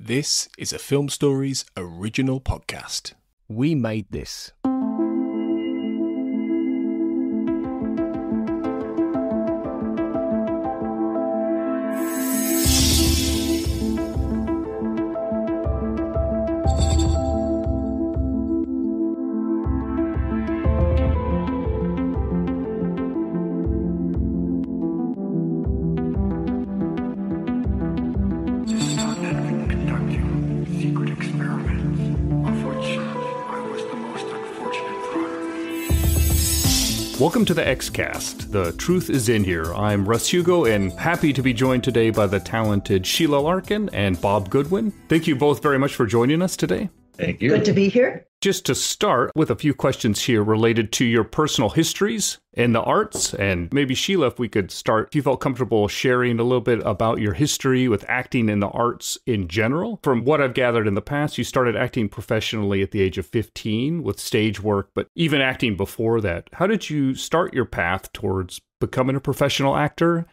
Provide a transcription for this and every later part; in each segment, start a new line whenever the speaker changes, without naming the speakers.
This is a Film Stories original podcast.
We made this.
Welcome to the X-Cast. The truth is in here. I'm Russ Hugo and happy to be joined today by the talented Sheila Larken and Bob Goodwin. Thank you both very much for joining us today.
Thank you.
Good to be here.
Just to start with a few questions here related to your personal histories in the arts, and maybe Sheila, if we could start, if you felt comfortable sharing a little bit about your history with acting in the arts in general. From what I've gathered in the past, you started acting professionally at the age of 15 with stage work, but even acting before that. How did you start your path towards becoming a professional actor?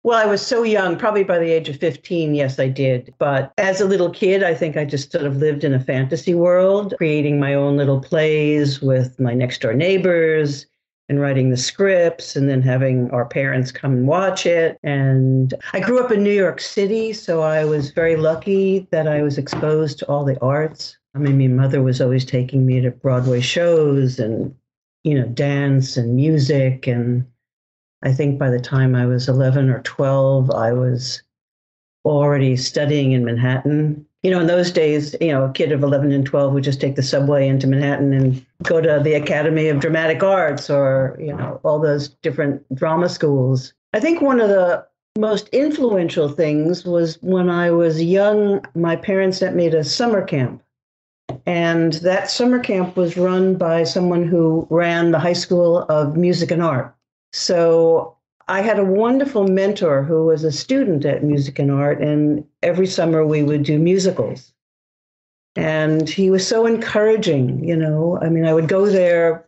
Well, I was so young, probably by the age of 15, yes, I did. But as a little kid, I think I just sort of lived in a fantasy world, creating my own little plays with my next door neighbors and writing the scripts and then having our parents come and watch it. And I grew up in New York City, so I was very lucky that I was exposed to all the arts. I mean, my mother was always taking me to Broadway shows and, dance and music. And I think by the time I was 11 or 12, I was already studying in Manhattan. In those days, a kid of 11 and 12 would just take the subway into Manhattan and go to the Academy of Dramatic Arts or, all those different drama schools. I think one of the most influential things was when I was young, my parents sent me to summer camp. And that summer camp was run by someone who ran the High School of Music and Art. So I had a wonderful mentor who was a student at Music and Art, and every summer we would do musicals. And he was so encouraging, I would go there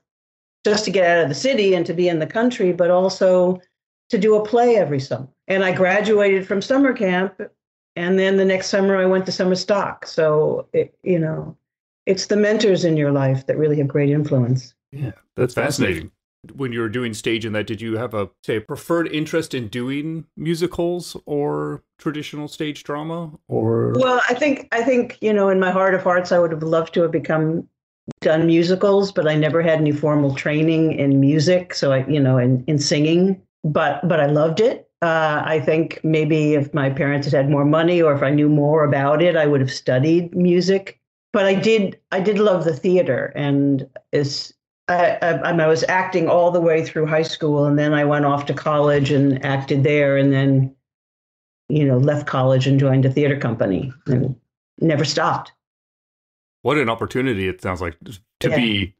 just to get out of the city and to be in the country, but also to do a play every summer. And I graduated from summer camp, and then the next summer I went to summer stock. So, it's the mentors in your life that really have great influence.
Yeah, that's fascinating. When you were doing stage in that, did you have a preferred interest in doing musicals or traditional stage drama? Or
well, I think in my heart of hearts, I would have loved to have done musicals, but I never had any formal training in music. So in singing, but I loved it. I think maybe if my parents had more money or if I knew more about it, I would have studied music. But I did love the theater, and I was acting all the way through high school, and then I went off to college and acted there, and then, left college and joined a theater company and never stopped.
What an opportunity it sounds like to be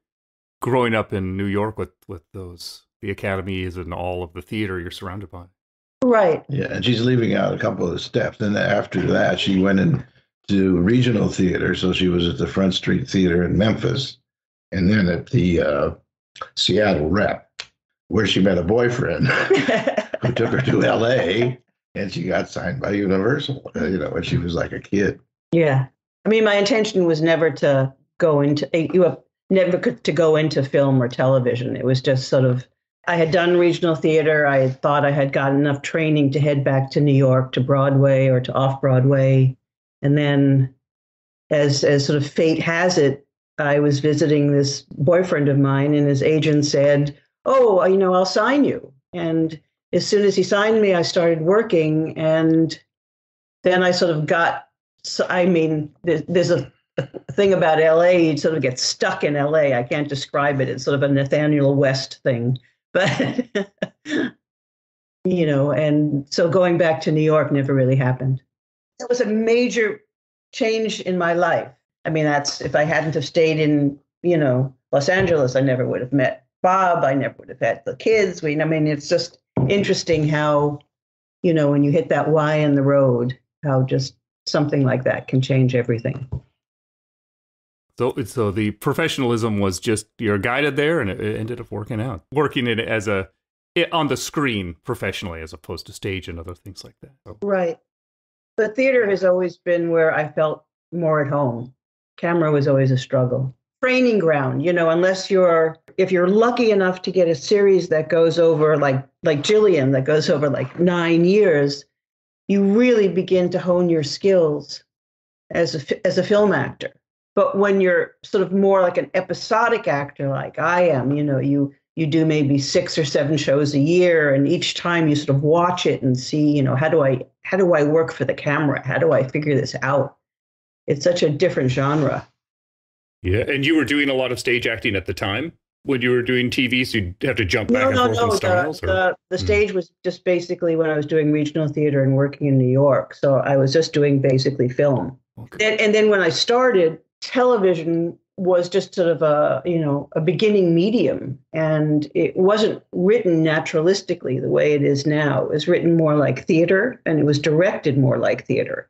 growing up in New York with the academies and all of the theater you're surrounded by.
Right.
Yeah, and she's leaving out a couple of steps. And after that, she went into regional theater. So she was at the Front Street Theater in Memphis. And then at the Seattle Rep, where she met a boyfriend who took her to L.A., and she got signed by Universal, when she was like a kid.
Yeah. My intention was never to go into film or television. It was just sort of, I had done regional theater. I had thought I had gotten enough training to head back to New York, to Broadway or to off-Broadway. And then as sort of fate has it, I was visiting this boyfriend of mine, and his agent said, "Oh, I'll sign you." And as soon as he signed me, I started working. And then I sort of there's a thing about LA, you sort of get stuck in LA. I can't describe it. It's sort of a Nathaniel West thing. But, and so going back to New York never really happened. It was a major change in my life. That's, if I hadn't have stayed in, Los Angeles, I never would have met Bob. I never would have had the kids. It's just interesting how, when you hit that Y in the road, how just something like that can change everything.
So the professionalism was just, you're guided there, and it ended up working out. Working in it on the screen professionally as opposed to stage and other things like that. So.
Right. But theater has always been where I felt more at home. Camera was always a struggle. Training ground, unless if you're lucky enough to get a series that goes over like Gillian, that goes over like 9 years, you really begin to hone your skills as a film actor. But when you're sort of more like an episodic actor, like I am, you do maybe 6 or 7 shows a year, and each time you sort of watch it and see, how do I work for the camera? How do I figure this out? It's such a different genre.
Yeah, and you were doing a lot of stage acting at the time when you were doing TV, so you'd have to jump back and forth in styles?
The stage was just basically when I was doing regional theater and working in New York. So I was just doing basically film. Okay. And then when I started, television was just sort of a beginning medium, and it wasn't written naturalistically the way it is now. It was written more like theater, and it was directed more like theater,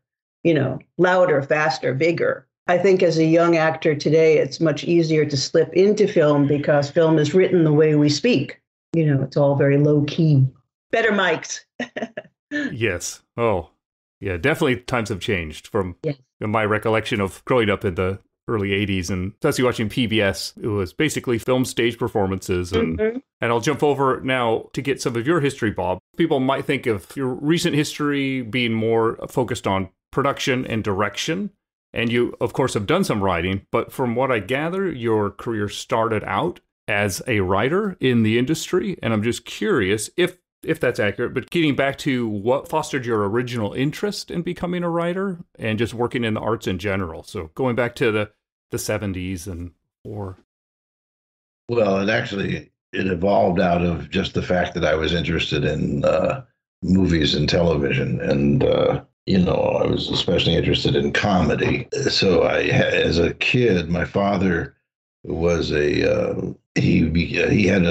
louder, faster, bigger. I think as a young actor today, it's much easier to slip into film because film is written the way we speak. It's all very low key. Better mics.
Yes. Oh, yeah, definitely times have changed from my recollection of growing up in the early 80s, and especially watching PBS. It was basically film stage performances. And I'll jump over now to get some of your history, Bob. People might think of your recent history being more focused on production and direction. And you, of course, have done some writing, but from what I gather, your career started out as a writer in the industry. And I'm just curious if that's accurate, but getting back to what fostered your original interest in becoming a writer and just working in the arts in general. So going back to the 70s and or.
Well, it evolved out of just the fact that I was interested in movies and television, and I was especially interested in comedy. So as a kid, my father was he had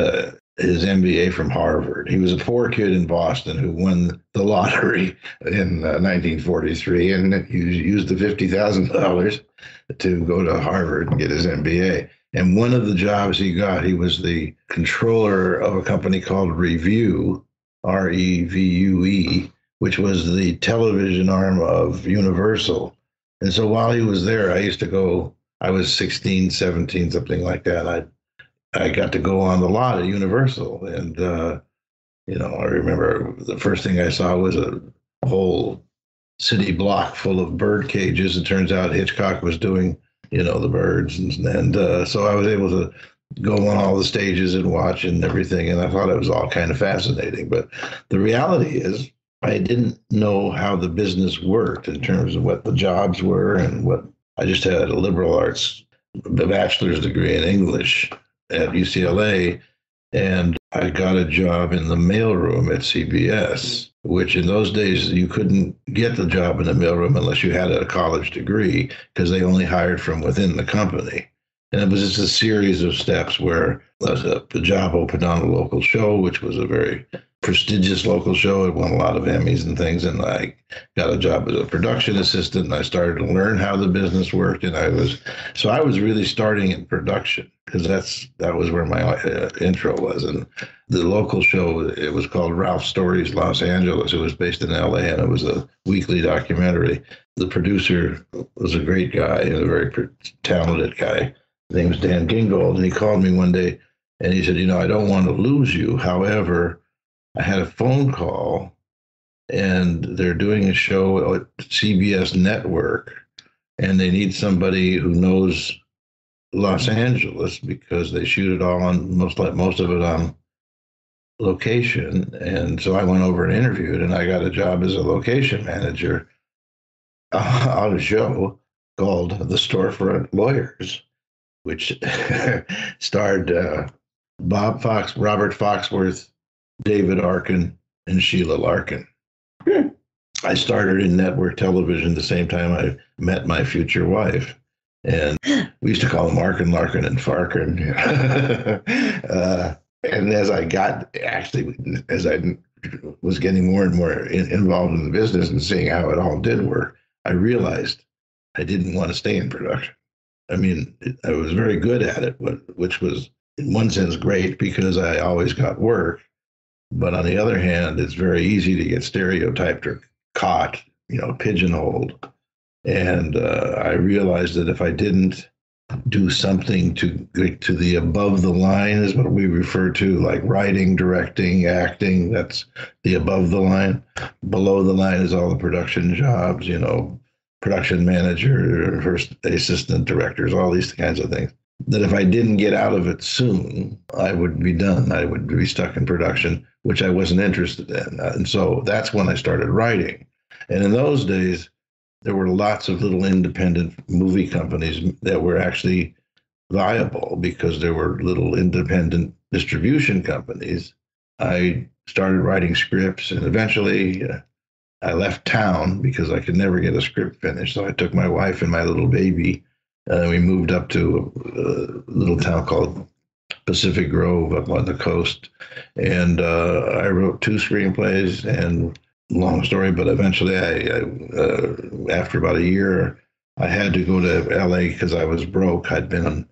his MBA from Harvard. He was a poor kid in Boston who won the lottery in 1943, and he used the $50,000 to go to Harvard and get his MBA. And one of the jobs he got, he was the controller of a company called Revue, REVUE, which was the television arm of Universal. And so while he was there, I used to go, I was 16, 17, something like that. I got to go on the lot at Universal. And, I remember the first thing I saw was a whole city block full of bird cages. It turns out Hitchcock was doing, the birds. And so I was able to go on all the stages and watch and everything. And I thought it was all kind of fascinating. But the reality is, I didn't know how the business worked in terms of what the jobs were and I just had a liberal arts, a bachelor's degree in English at UCLA, and I got a job in the mailroom at CBS, which in those days you couldn't get the job in the mailroom unless you had a college degree because they only hired from within the company. And it was just a series of steps where the job opened on a local show, which was a very prestigious local show. It won a lot of Emmys and things. And I got a job as a production assistant, and I started to learn how the business worked. And I was really starting in production because that was where my intro was. And the local show, it was called Ralph Stories Los Angeles. It was based in LA, and it was a weekly documentary. The producer was a great guy, a very talented guy. His name was Dan Gingold, and he called me one day and he said, I don't want to lose you. However, I had a phone call and they're doing a show at CBS Network and they need somebody who knows Los Angeles because they shoot it all on most of it on location. And so I went over and interviewed, and I got a job as a location manager on a show called The Storefront Lawyers, which starred Bob Fox, Robert Foxworth, David Arkin, and Sheila Larken. I started in network television the same time I met my future wife. And we used to call them Arkin, Larkin, and Farkin. And as I was getting more and more involved in the business and seeing how it all did work, I realized I didn't want to stay in production. I mean, I was very good at it, which was in one sense great because I always got work. But on the other hand, it's very easy to get stereotyped or caught, pigeonholed. And I realized that if I didn't do something to the above the line is what we refer to, like writing, directing, acting. That's the above the line. Below the line is all the production jobs, production manager, first assistant directors, all these kinds of things. That if I didn't get out of it soon, I would be done. I would be stuck in production, which I wasn't interested in. And so that's when I started writing. And in those days, there were lots of little independent movie companies that were actually viable because there were little independent distribution companies. I started writing scripts, and eventually I left town because I could never get a script finished. So I took my wife and my little baby, and we moved up to a little town called Pacific Grove up on the coast. And I wrote 2 screenplays, and long story, but eventually I after about a year, I had to go to LA because I was broke. I'd been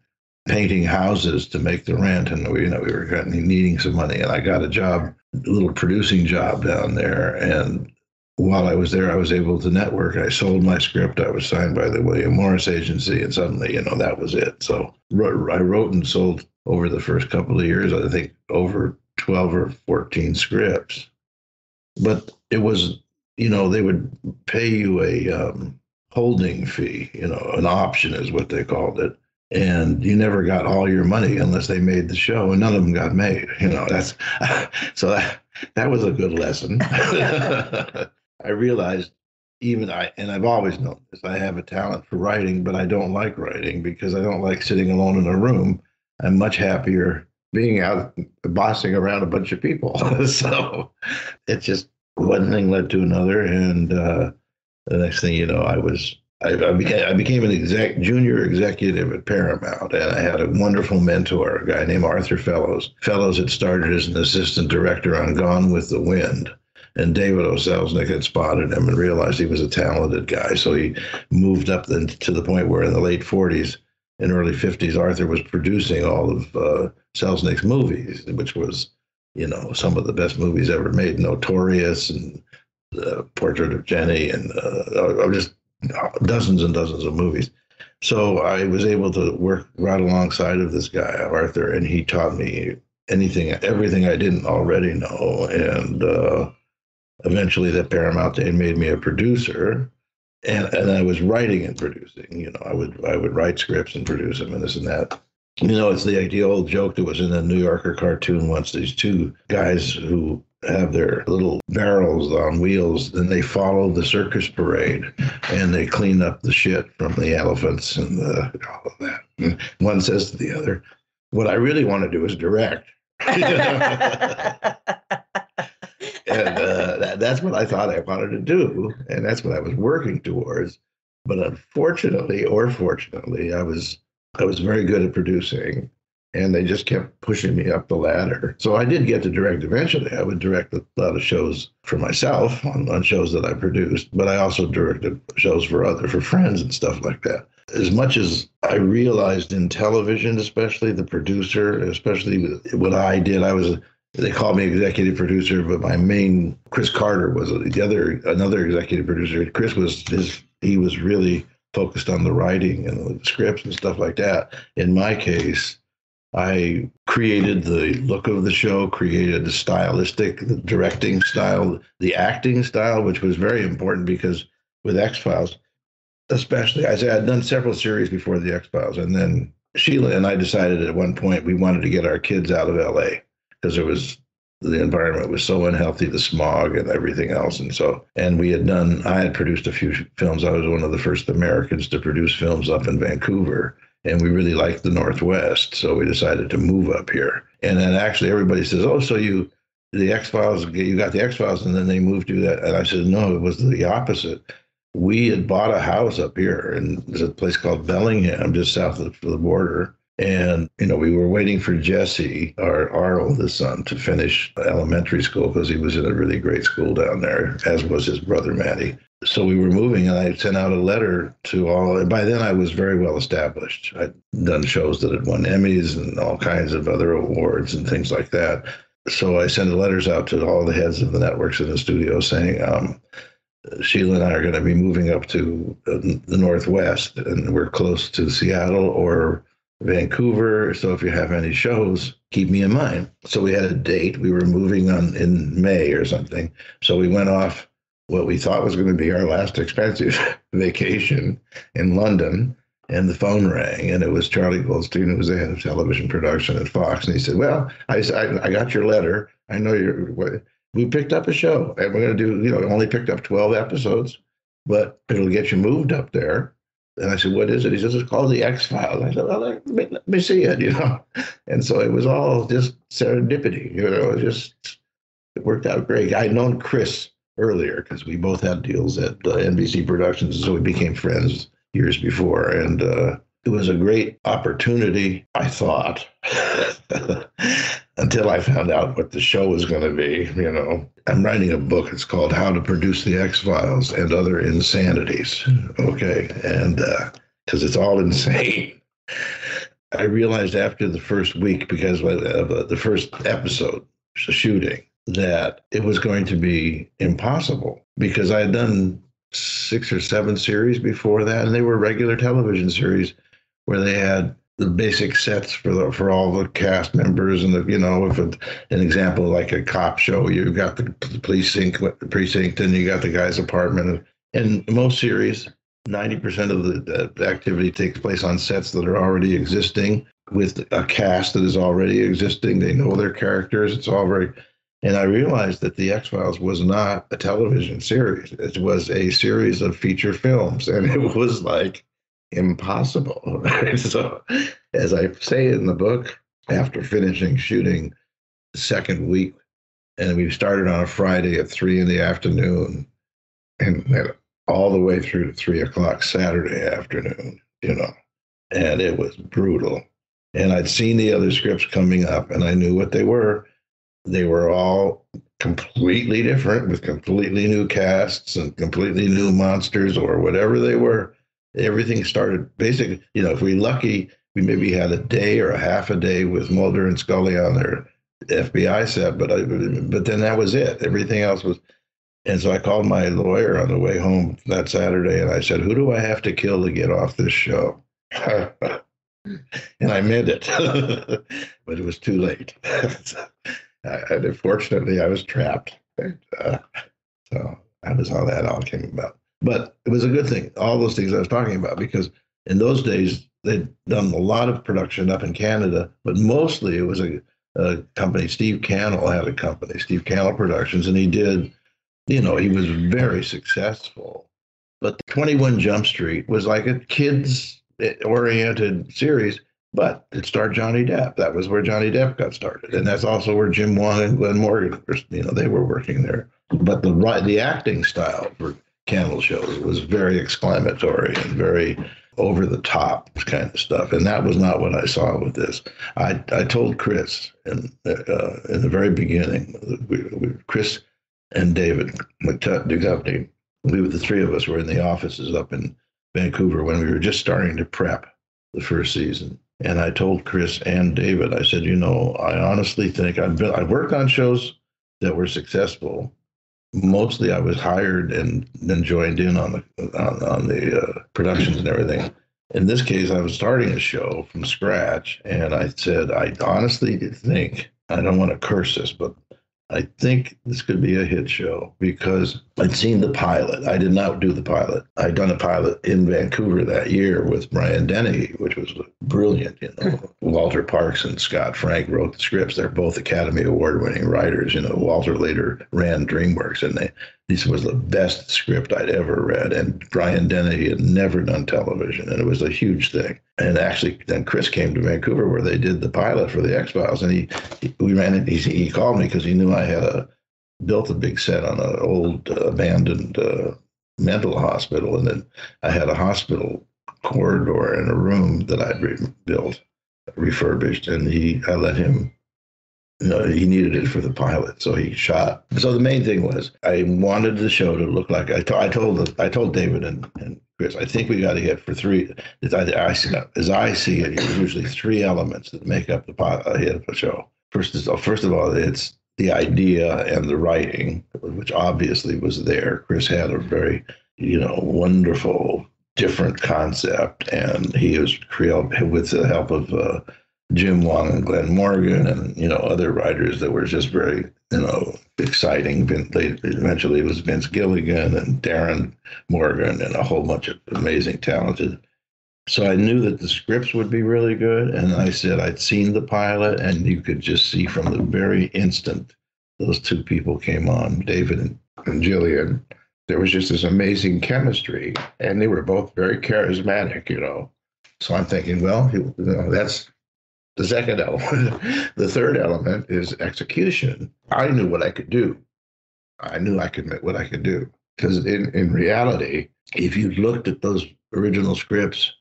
painting houses to make the rent, and we were needing some money, and I got a job, a little producing job down there. And while I was there, I was able to network. I sold my script. I was signed by the William Morris Agency, and suddenly, that was it. So I wrote and sold over the first couple of years, I think over 12 or 14 scripts. But it was, they would pay you a holding fee, an option is what they called it. And you never got all your money unless they made the show, and none of them got made. That's so that was a good lesson. I realized and I've always known this, I have a talent for writing, but I don't like writing because I don't like sitting alone in a room. I'm much happier being out bossing around a bunch of people. So it just one thing led to another, and the next thing you know, I became an junior executive at Paramount, and I had a wonderful mentor, a guy named Arthur Fellows. Fellows had started as an assistant director on Gone with the Wind, and David O. Selznick had spotted him and realized he was a talented guy, so he moved up to the point where in the late 40s and early 50s, Arthur was producing all of Selznick's movies, which was, some of the best movies ever made, Notorious and Portrait of Jenny, and just dozens and dozens of movies. So I was able to work right alongside of this guy, Arthur, and he taught me everything I didn't already know. And eventually that Paramount day made me a producer. And I was writing and producing. I would write scripts and produce them and this and that. It's the old joke that was in a New Yorker cartoon once. These 2 guys who have their little barrels on wheels, and they follow the circus parade, and they clean up the shit from the elephants and all of that. And one says to the other, "What I really want to do is direct." And that's what I thought I wanted to do, and that's what I was working towards. But unfortunately, or fortunately, I was very good at producing, and they just kept pushing me up the ladder. So I did get to direct eventually. I would direct a lot of shows for myself on shows that I produced, but I also directed shows for friends and stuff like that. As much as I realized in television, especially the producer, especially what I did, they called me executive producer, but my main, Chris Carter was another executive producer. Chris he was really focused on the writing and the scripts and stuff like that. In my case, I created the look of the show, created the directing style, the acting style, which was very important because with X-Files, especially, I'd done several series before the X-Files, and then Sheila and I decided at one point we wanted to get our kids out of LA because the environment was so unhealthy, the smog and everything else. I had produced a few films. I was one of the first Americans to produce films up in Vancouver, and we really liked the Northwest. So we decided to move up here. And then actually everybody says, "Oh, so you got the X-Files, and then they moved to that." And I said, "No, it was the opposite. We had bought a house up here, and there's a place called Bellingham, just south of the border. And, we were waiting for Jesse, our oldest son, to finish elementary school because he was in a really great school down there, as was his brother, Matty. So we were moving, and I sent out a letter to all. And by then, I was very well established. I'd done shows that had won Emmys and all kinds of other awards and things like that. So I sent letters out to all the heads of the networks in the studio saying, Sheila and I are going to be moving up to the Northwest, and we're close to Seattle or Vancouver. So if you have any shows, keep me in mind. So we had a date. We were moving on in May or something. So we went off what we thought was going to be our last expensive vacation in London. And the phone rang, and it was Charlie Goldstein, who was the head of television production at Fox. And he said, well, I got your letter. I know we picked up a show, and we're going to do, only picked up 12 episodes, but it'll get you moved up there. And I said, what is it? He says, it's called The X-Files. I said, well, let me see it, And so it was all just serendipity, it worked out great. I'd known Chris earlier because we both had deals at NBC Productions, so we became friends years before. And it was a great opportunity, I thought, until I found out what the show was going to be. I'm writing a book. It's called How to Produce the X-Files and Other Insanities. Okay. And because it's all insane. I realized after the first week, because of the first episode shooting, that it was going to be impossible, because I had done 6 or 7 series before that, and they were regular television series where they had the basic sets for all the cast members, and if an example like a cop show, you got the precinct, and you got the guy's apartment, and most series, 90% of the activity takes place on sets that are already existing with a cast that is already existing. They know their characters. It's all very. And I realized that The X-Files was not a television series. It was a series of feature films, and it was like impossible. So, as I say in the book, after finishing shooting the second week, and we started on a Friday at 3 p.m, and all the way through to 3 o'clock Saturday afternoon, and it was brutal. And I'd seen the other scripts coming up, and I knew what they were. They were all completely different, with completely new casts and completely new monsters or whatever they were. Everything started basically, if we're lucky, we maybe had a day or a half a day with Mulder and Scully on their FBI set, but then that was it. Everything else was. And so I called my lawyer on the way home that Saturday, and I said, who do I have to kill to get off this show? And I meant it, but it was too late. And unfortunately, I was trapped. So that was how that all came about. But it was a good thing, all those things I was talking about, because in those days, they'd done a lot of production up in Canada, but mostly it was a company. Steve Cannell had a company, Steve Cannell Productions, and he did, he was very successful. But 21 Jump Street was like a kids-oriented series, but it starred Johnny Depp. That was where Johnny Depp got started. And that's also where Jim Wong and Glenn Morgan, they were working there. But the acting style for Cannell shows was very exclamatory and very over-the-top kind of stuff. And that was not what I saw with this. I told Chris in the very beginning, Chris and David Duchovny, the three of us were in the offices up in Vancouver when we were just starting to prep the first season. And I told Chris and David, I said, I honestly think I've worked on shows that were successful. Mostly I was hired and then joined in on the productions and everything. In this case, I was starting a show from scratch. And I said, I honestly think, I don't want to curse this, but I think this could be a hit show, because I'd seen the pilot. I did not do the pilot. I'd done a pilot in Vancouver that year with Brian Dennehy, which was brilliant. Walter Parks and Scott Frank wrote the scripts. They're both Academy Award-winning writers. Walter later ran DreamWorks, and this was the best script I'd ever read. And Brian Dennehy had never done television, and it was a huge thing. And actually, then Chris came to Vancouver where they did the pilot for the X-Files, and he called me because he knew I had built a big set on an old abandoned mental hospital, and then I had a hospital corridor in a room that I'd refurbished, and I let him. He needed it for the pilot, so he shot. So the main thing was I wanted the show to look like I told David and Chris, I think we got to get for three. As I see it, there's usually 3 elements that make up the hit of a show. First of all, it's the idea and the writing, which obviously was there. Chris had a very, wonderful, different concept, and he was created with the help of Jim Wong and Glenn Morgan and, other writers that were just very, exciting. Eventually it was Vince Gilligan and Darren Morgan and a whole bunch of amazing, talented. So I knew that the scripts would be really good. And I said, I'd seen the pilot, and you could just see from the very instant those two people came on, David and Gillian, there was just this amazing chemistry, and they were both very charismatic, So I'm thinking, well, that's the second element. The third element is execution. I knew what I could do. I knew I could make what I could do. Because in reality, if you looked at those original scripts,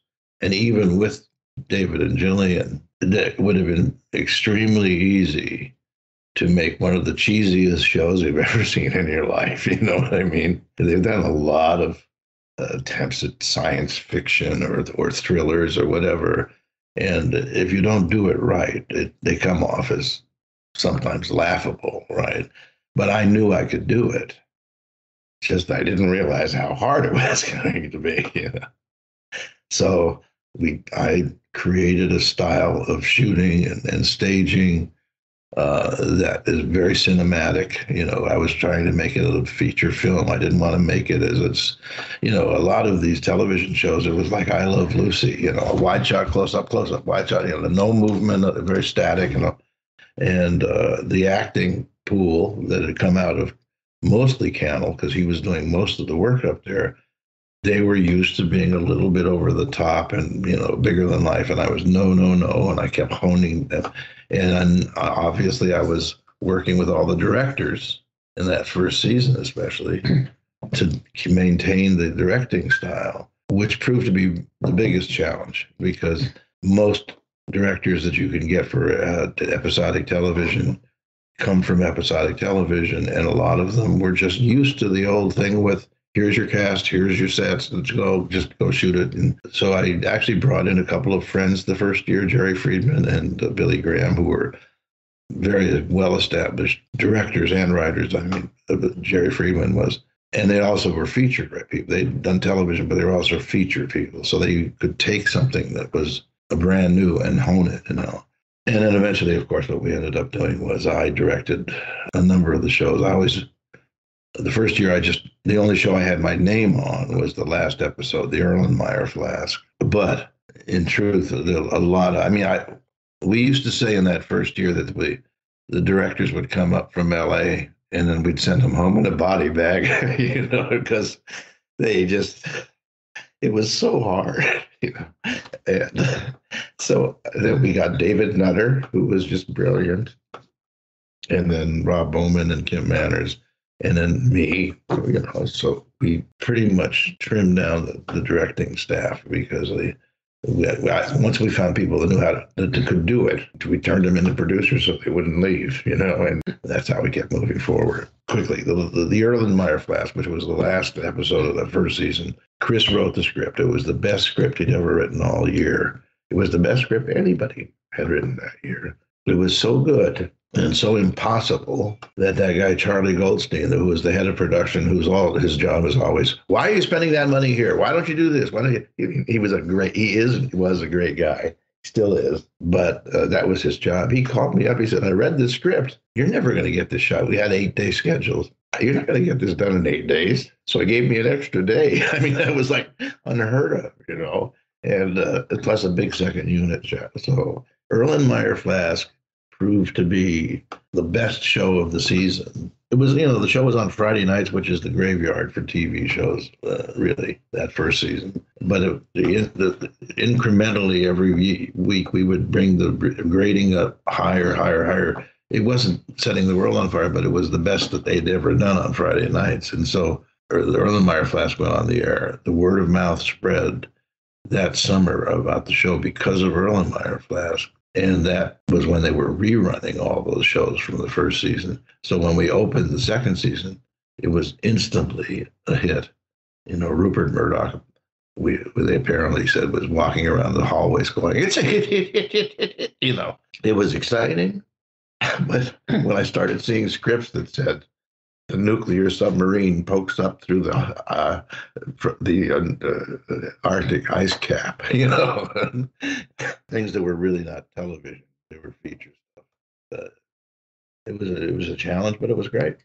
and even with David and Gillian, it would have been extremely easy to make one of the cheesiest shows you've ever seen in your life. You know what I mean? They've done a lot of attempts at science fiction or thrillers or whatever. And if you don't do it right, they come off as sometimes laughable, right? But I knew I could do it. Just I didn't realize how hard it was going to be. So I created a style of shooting and staging that is very cinematic. I was trying to make it a feature film. I didn't want to make it as it's, a lot of these television shows, it was like I Love Lucy, a wide shot, close up, wide shot, no movement, very static, and the acting pool that had come out of mostly Cannell, because he was doing most of the work up there, they were used to being a little bit over the top and, bigger than life. And I was no. And I kept honing them. And obviously I was working with all the directors in that first season, especially to maintain the directing style, which proved to be the biggest challenge, because most directors that you can get for episodic television come from episodic television. And a lot of them were just used to the old thing with, here's your cast, here's your sets, just go shoot it. And so I actually brought in a couple of friends the first year, Jerry Friedman and Billy Graham, who were very well-established directors and writers. I mean, Jerry Friedman was. And they also were feature people. They'd done television, but they were also feature people. So they could take something that was brand new and hone it, And then eventually, of course, what we ended up doing was I directed a number of the shows. The first year, the only show I had my name on was the last episode, the Erlenmeyer Flask. But in truth, we used to say in that first year that the directors would come up from LA and then we'd send them home in a body bag, because it was so hard, And so then we got David Nutter, who was just brilliant, and then Rob Bowman and Kim Manners. And then me, so we pretty much trimmed down the directing staff, because once we found people that knew that could do it, we turned them into producers so they wouldn't leave, and that's how we kept moving forward quickly. The Erlenmeyer Flask, which was the last episode of the first season, Chris wrote the script. It was the best script he'd ever written all year. It was the best script anybody had written that year. It was so good and so impossible that guy, Charlie Goldstein, who was the head of production, his job was always, why are you spending that money here? Why don't you do this? He was a great guy. He still is. But that was his job. He called me up. He said, I read this script. You're never going to get this shot. We had 8-day schedules. You're not going to get this done in 8 days. So he gave me an extra day. I mean, that was like unheard of, and plus a big second unit shot. So Erlenmeyer Flask proved to be the best show of the season. It was, the show was on Friday nights, which is the graveyard for TV shows, really, that first season. But incrementally every week, we would bring the grading up higher. It wasn't setting the world on fire, but it was the best that they'd ever done on Friday nights. And so the Erlenmeyer Flask went on the air. The word of mouth spread that summer about the show because of Erlenmeyer Flask. And that was when they were rerunning all those shows from the first season. So when we opened the second season, it was instantly a hit. Rupert Murdoch, they apparently said, was walking around the hallways going, it's a hit. It was exciting. But when I started seeing scripts that said the nuclear submarine pokes up through the Arctic ice cap, things that were really not television, they were feature stuff. It was a challenge, but it was great.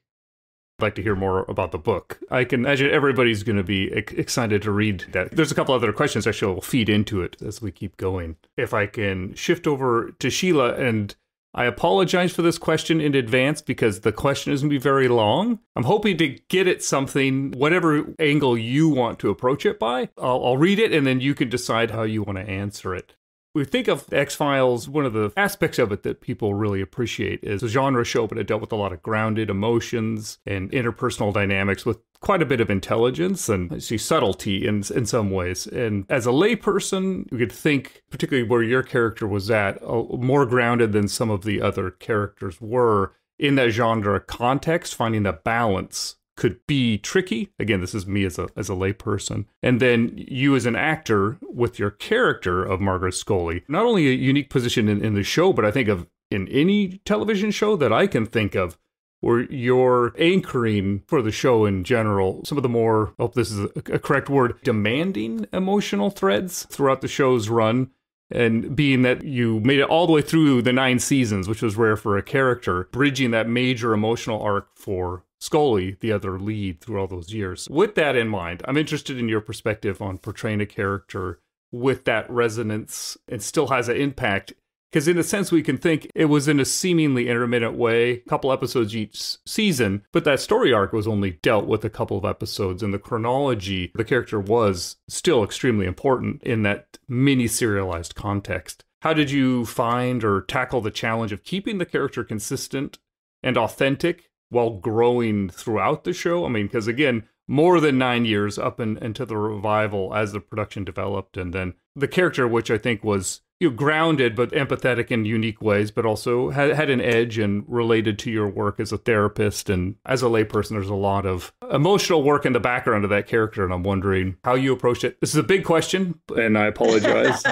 I'd like to hear more about the book. I can imagine everybody's going to be excited to read that. There's a couple other questions actually will feed into it as we keep going. If I can shift over to Sheila, and I apologize for this question in advance because the question is going to be very long. I'm hoping to get at something, whatever angle you want to approach it by. I'll read it and then you can decide how you want to answer it. We think of X-Files, one of the aspects of it that people really appreciate is a genre show, but it dealt with a lot of grounded emotions and interpersonal dynamics with quite a bit of intelligence and I see subtlety in some ways. And as a layperson, you could think, particularly where your character was at, more grounded than some of the other characters were in that genre context, finding the balance could be tricky. Again, this is me as a layperson. And then you as an actor with your character of Margaret Scully, not only a unique position in the show, but I think of in any television show that I can think of, where you're anchoring for the show in general, some of the more, I hope this is a correct word, demanding emotional threads throughout the show's run. And being that you made it all the way through the 9 seasons, which was rare for a character, bridging that major emotional arc for Scully, the other lead, through all those years. With that in mind, I'm interested in your perspective on portraying a character with that resonance and still has an impact. Because in a sense, we can think it was in a seemingly intermittent way, a couple episodes each season, but that story arc was only dealt with a couple of episodes. And the chronology, the character was still extremely important in that mini-serialized context. How did you find or tackle the challenge of keeping the character consistent and authentic while growing throughout the show? I mean, because again, more than 9 years up into the revival as the production developed. And then the character, which I think was grounded but empathetic in unique ways, but also had an edge and related to your work as a therapist. And as a layperson, there's a lot of emotional work in the background of that character. And I'm wondering how you approached it. This is a big question, and I apologize.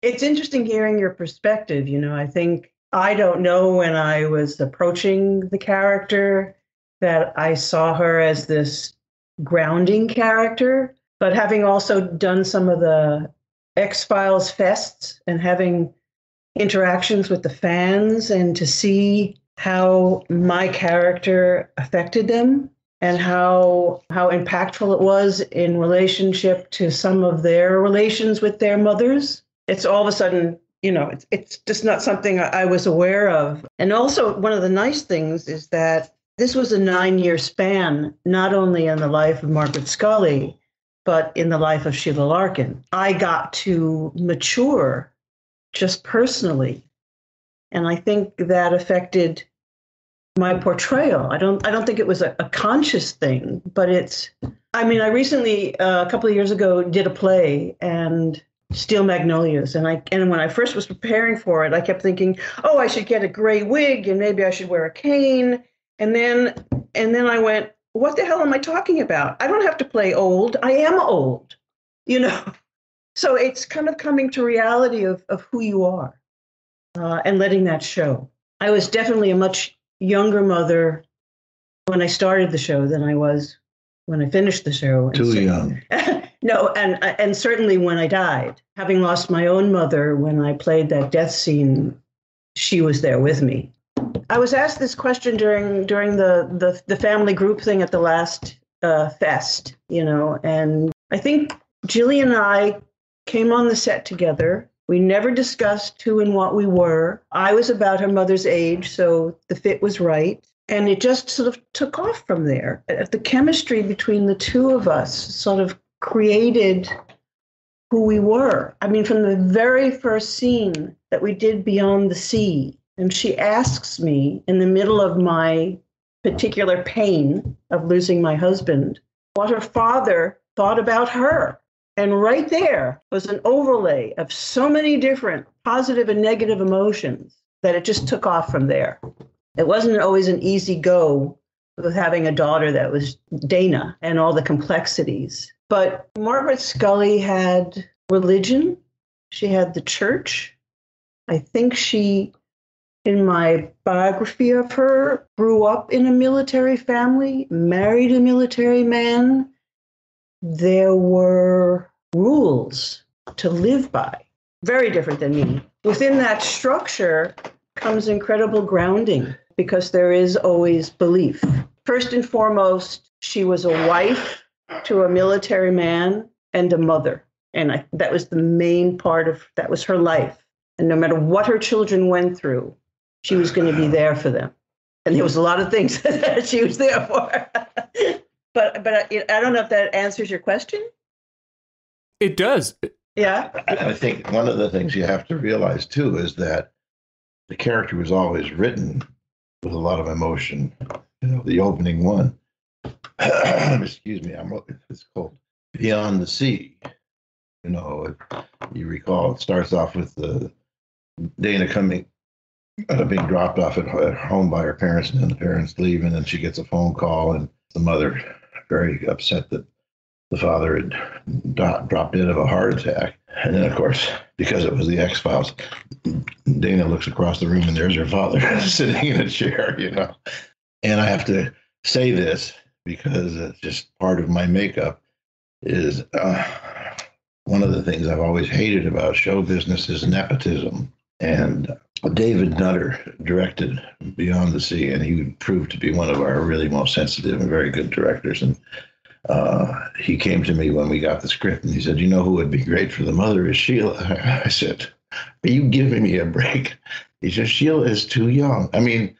It's interesting hearing your perspective. I think I don't know when I was approaching the character that I saw her as this grounding character, but having also done some of the X-Files fests and having interactions with the fans and to see how my character affected them and how impactful it was in relationship to some of their relations with their mothers. It's all of a sudden, it's just not something I was aware of. And also one of the nice things is that this was a 9-year span, not only in the life of Margaret Scully, but in the life of Sheila Larken. I got to mature just personally. And I think that affected my portrayal. I don't think it was a conscious thing, but I recently, a couple of years ago, did a play and Steel Magnolias. And when I first was preparing for it, I kept thinking, oh, I should get a gray wig and maybe I should wear a cane. And then I went, what the hell am I talking about? I don't have to play old. I am old, So it's kind of coming to reality of who you are and letting that show. I was definitely a much younger mother when I started the show than I was when I finished the show.
Too young.
No, and certainly when I died. Having lost my own mother when I played that death scene, she was there with me. I was asked this question during the family group thing at the last fest, and I think Gillian and I came on the set together. We never discussed who and what we were. I was about her mother's age, so the fit was right. And it just sort of took off from there. The chemistry between the two of us sort of created who we were. From the very first scene that we did Beyond the Sea, and she asks me in the middle of my particular pain of losing my husband, what her father thought about her. And right there was an overlay of so many different positive and negative emotions that it just took off from there. It wasn't always an easy go with having a daughter that was Deana and all the complexities. But Margaret Scully had religion. She had the church. I think she in my biography of her, grew up in a military family, married a military man. There were rules to live by, very different than me. Within that structure comes incredible grounding because there is always belief. First and foremost, she was a wife to a military man and a mother. And that was the main part of, that was her life. And no matter what her children went through, she was going to be there for them. And there was a lot of things that she was there for. But I don't know if that answers your question.
It does.
Yeah.
I think one of the things you have to realize, too, is that the character was always written with a lot of emotion. You know, the opening one, excuse me, it's called Beyond the Sea. You know, you recall, it starts off with Deana being dropped off at home by her parents, and then the parents leave, and then she gets a phone call, and the mother very upset that the father had dropped dead of a heart attack. And then, of course, because it was the X-Files, Deana looks across the room, and there's her father sitting in a chair, you know. And I have to say this because it's just part of my makeup is one of the things I've always hated about show business is nepotism. And David Nutter directed Beyond the Sea, and he proved to be one of our really most sensitive and very good directors. And he came to me when we got the script, and he said, "You know who would be great for the mother is Sheila." I said, "Are you giving me a break?" He said, "Sheila is too young." I mean,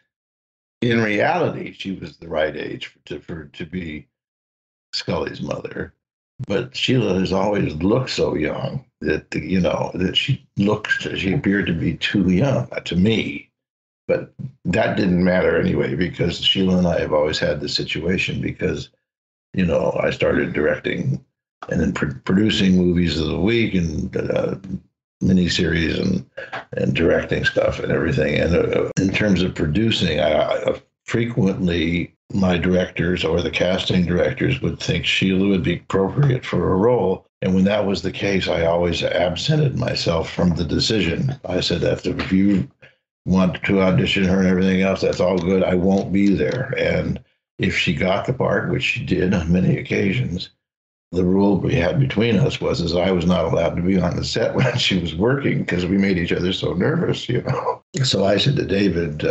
in reality, she was the right age to be Scully's mother. But Sheila has always looked so young that, you know, that she appeared to be too young to me. But that didn't matter anyway, because Sheila and I have always had this situation because, you know, I started directing and then producing movies of the week and miniseries and directing stuff and everything. And in terms of producing, I frequently my directors or the casting directors would think Sheila would be appropriate for a role. And when that was the case, I always absented myself from the decision. I said that if you want to audition her and everything else, that's all good. I won't be there. And if she got the part, which she did on many occasions, the rule we had between us was I was not allowed to be on the set when she was working because we made each other so nervous, you know. So I said to David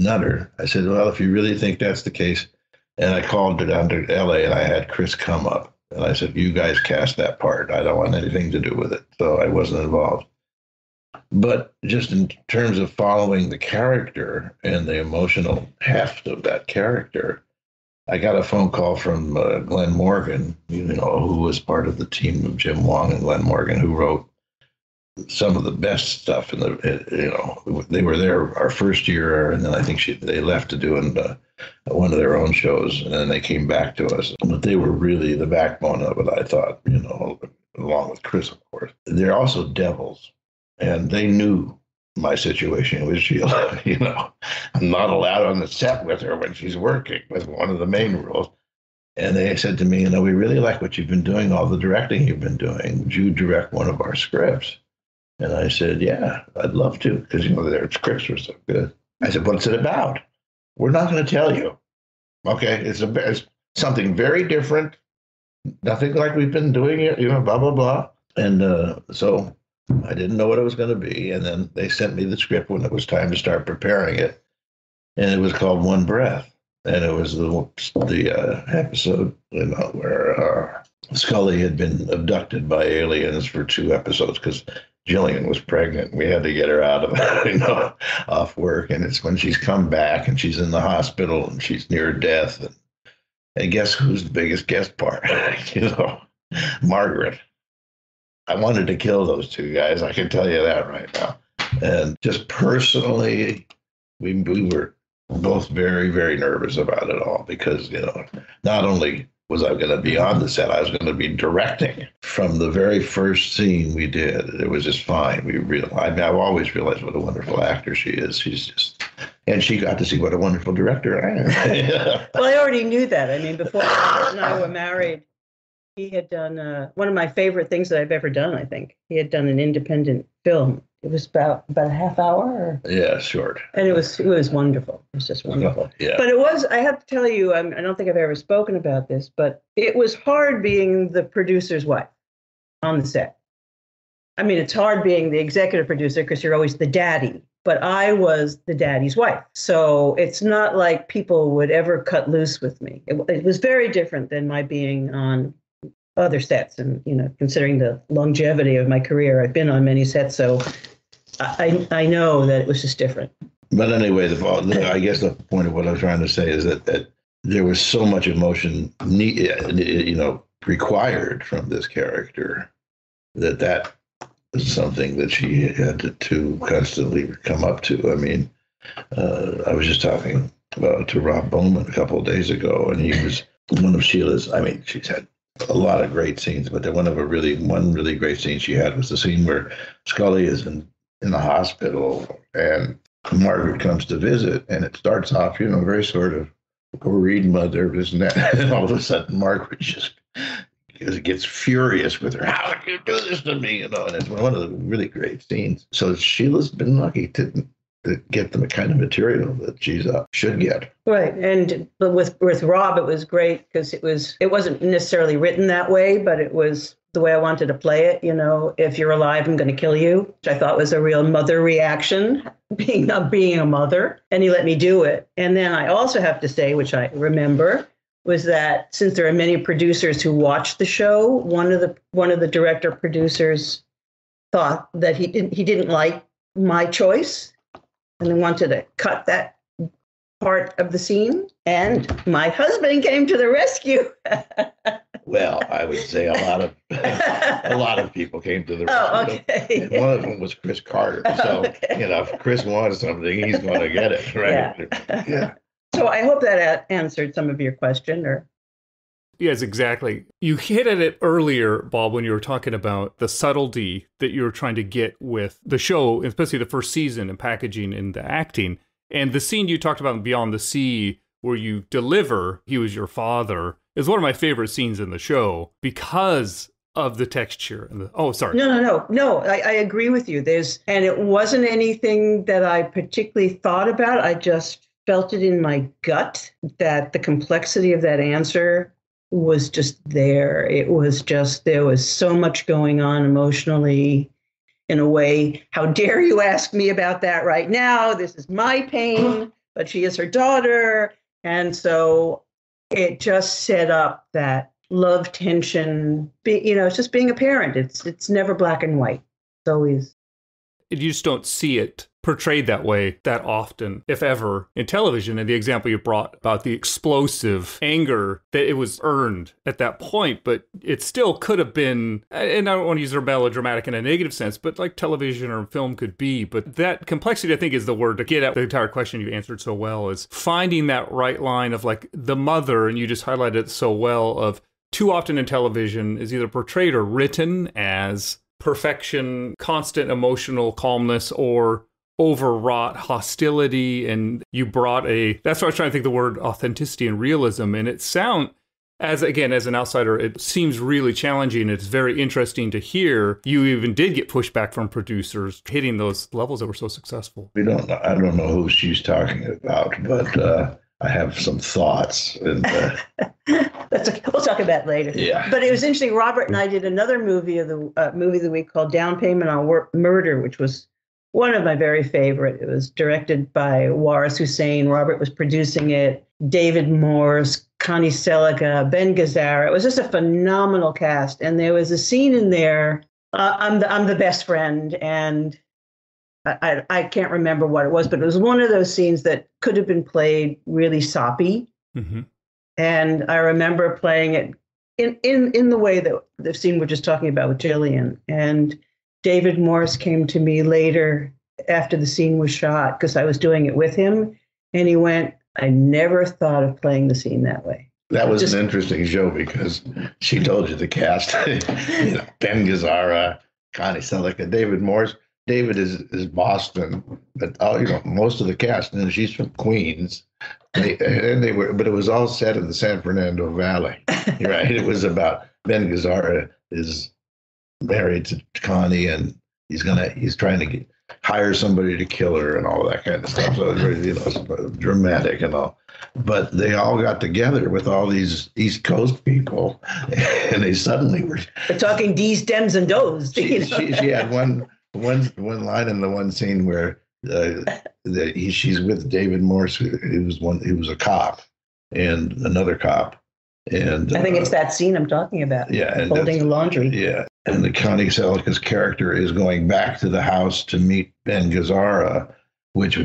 Nutter, I said, "Well, if you really think that's the case," and I called her down to LA and I had Chris come up. And I said, "You guys cast that part. I don't want anything to do with it." So I wasn't involved. But just in terms of following the character and the emotional heft of that character, I got a phone call from Glenn Morgan, you know, who was part of the team of Jim Wong and Glenn Morgan, who wrote some of the best stuff in the, you know, they were there our first year, and then I think they left to do one of their own shows, and then they came back to us. But they were really the backbone of it, I thought, you know, along with Chris, of course. They're also devils, and they knew my situation with Sheila. You know, I'm not allowed on the set with her when she's working, was one of the main rules. And they said to me, "You know, we really like what you've been doing, all the directing you've been doing. Would you direct one of our scripts?" And I said, "Yeah, I'd love to," because, you know, their scripts were so good. I said, "What's it about?" "We're not going to tell you." "Okay, it's something very different, nothing like we've been doing it, you know, blah, blah, blah." And so I didn't know what it was going to be. And then they sent me the script when it was time to start preparing it. And it was called One Breath. And it was the episode, you know, where Scully had been abducted by aliens for 2 episodes because Gillian was pregnant. We had to get her out of, you know, off work. And it's when she's come back and she's in the hospital and she's near death. And guess who's the biggest guest part? You know, Margaret. I wanted to kill those 2 guys. I can tell you that right now. And just personally, we were both very, very nervous about it all because, you know, not only was I going to be on the set, I was going to be directing. From the very first scene we did, it was just fine. I've always realized what a wonderful actor she is. She's just, and she got to see what a wonderful director I am.
Well, I already knew that. I mean, before Robert and I were married, He had done one of my favorite things that I've ever done, I think. He had done an independent film. It was about a half hour.
Yeah, short.
And it was wonderful. It was just wonderful.
Yeah.
But it was, I have to tell you, I don't think I've ever spoken about this, but it was hard being the producer's wife on the set. I mean, it's hard being the executive producer because you're always the daddy, but I was the daddy's wife. So it's not like people would ever cut loose with me. It was very different than my being on other sets. And, considering the longevity of my career, I've been on many sets. So I know that it was just different.
But anyway, I guess the point of what I was trying to say is that there was so much emotion, required from this character that is something that she had to constantly come up to. I mean, I was just talking to Rob Bowman a couple of days ago, and he was one of Sheila's. I mean, she's had a lot of great scenes, but one really great scene she had was the scene where Scully is in the hospital and Margaret comes to visit, and it starts off, very sort of worried mother, isn't that? And all of a sudden, Margaret just gets furious with her. How could you do this to me? And it's one of the really great scenes. So Sheila's been lucky to get the kind of material that she's should get.
Right. But with Rob, it was great because it wasn't necessarily written that way, but it was the way I wanted to play it. If you're alive, I'm going to kill you, which I thought was a real mother reaction, being a mother. And he let me do it. And then I also have to say, which I remember, was that since there are many producers who watched the show, one of the director producers thought that he didn't like my choice and they wanted to cut that part of the scene. And my husband came to the rescue.
Well, I would say a lot of people came to the rescue.
Oh, okay.
And one of them was Chris Carter. So, okay. If Chris wants something, he's going to get it, right? Yeah.
So I hope that answered some of your question.
Yes, exactly. You hit at it earlier, Bob, when you were talking about the subtlety that you were trying to get with the show, especially the first season and packaging and the acting. And the scene you talked about in Beyond the Sea, where you deliver, he was your father, is one of my favorite scenes in the show because of the texture. And
No. I agree with you. And it wasn't anything that I particularly thought about. I just felt it in my gut that the complexity of that answer was just there. It was just, there was so much going on emotionally in a way. How dare you ask me about that right now? This is my pain, but she is her daughter. And so it just set up that love tension. It's just being a parent. It's never black and white. It's always.
You just don't see it portrayed that way that often, if ever, in television. And the example you brought about the explosive anger, that it was earned at that point, but it still could have been, and I don't want to use the melodramatic in a negative sense, but like television or film could be. But that complexity, I think, is the word to get at the entire question you answered so well, is finding that right line of like the mother, and you just highlighted it so well, of too often in television is either portrayed or written as perfection, constant emotional calmness, or overwrought hostility. And you brought that's why I was trying to think the word authenticity and realism. And it as an outsider, it seems really challenging. It's very interesting to hear you even did get pushback from producers hitting those levels that were so successful.
I don't know who she's talking about, but I have some thoughts. And,
we'll talk about it later.
Yeah.
But it was interesting. Robert and I did another movie of the week called Down Payment on Murder, which was one of my very favorite. It was directed by Waris Hussein. Robert was producing it. David Morse, Connie Selica, Ben Gazzara. It was just a phenomenal cast. And there was a scene in there. I'm the best friend, and I can't remember what it was, but it was one of those scenes that could have been played really soppy. Mm-hmm. And I remember playing it in the way that the scene we're just talking about with Gillian. And David Morse came to me later after the scene was shot, because I was doing it with him. And he went, I never thought of playing the scene that way.
That was an interesting show because she told you the cast, Ben Gazzara, Connie Selica, David Morse. David is Boston, but most of the cast, and she's from Queens. They were, but it was all set in the San Fernando Valley, right? It was about Ben Gazzara is married to Connie, and he's trying to hire somebody to kill her and all that kind of stuff. So it was, dramatic and all. But they all got together with all these East Coast people, and they suddenly were.
We're talking D's, Dems, and Does.
She had one line in the one scene where she's with David Morse, who was a cop, and another cop, and
I think it's that scene I'm talking about.
Yeah, and
holding the laundry.
Yeah, and the Connie Selika's character is going back to the house to meet Ben Gazzara, which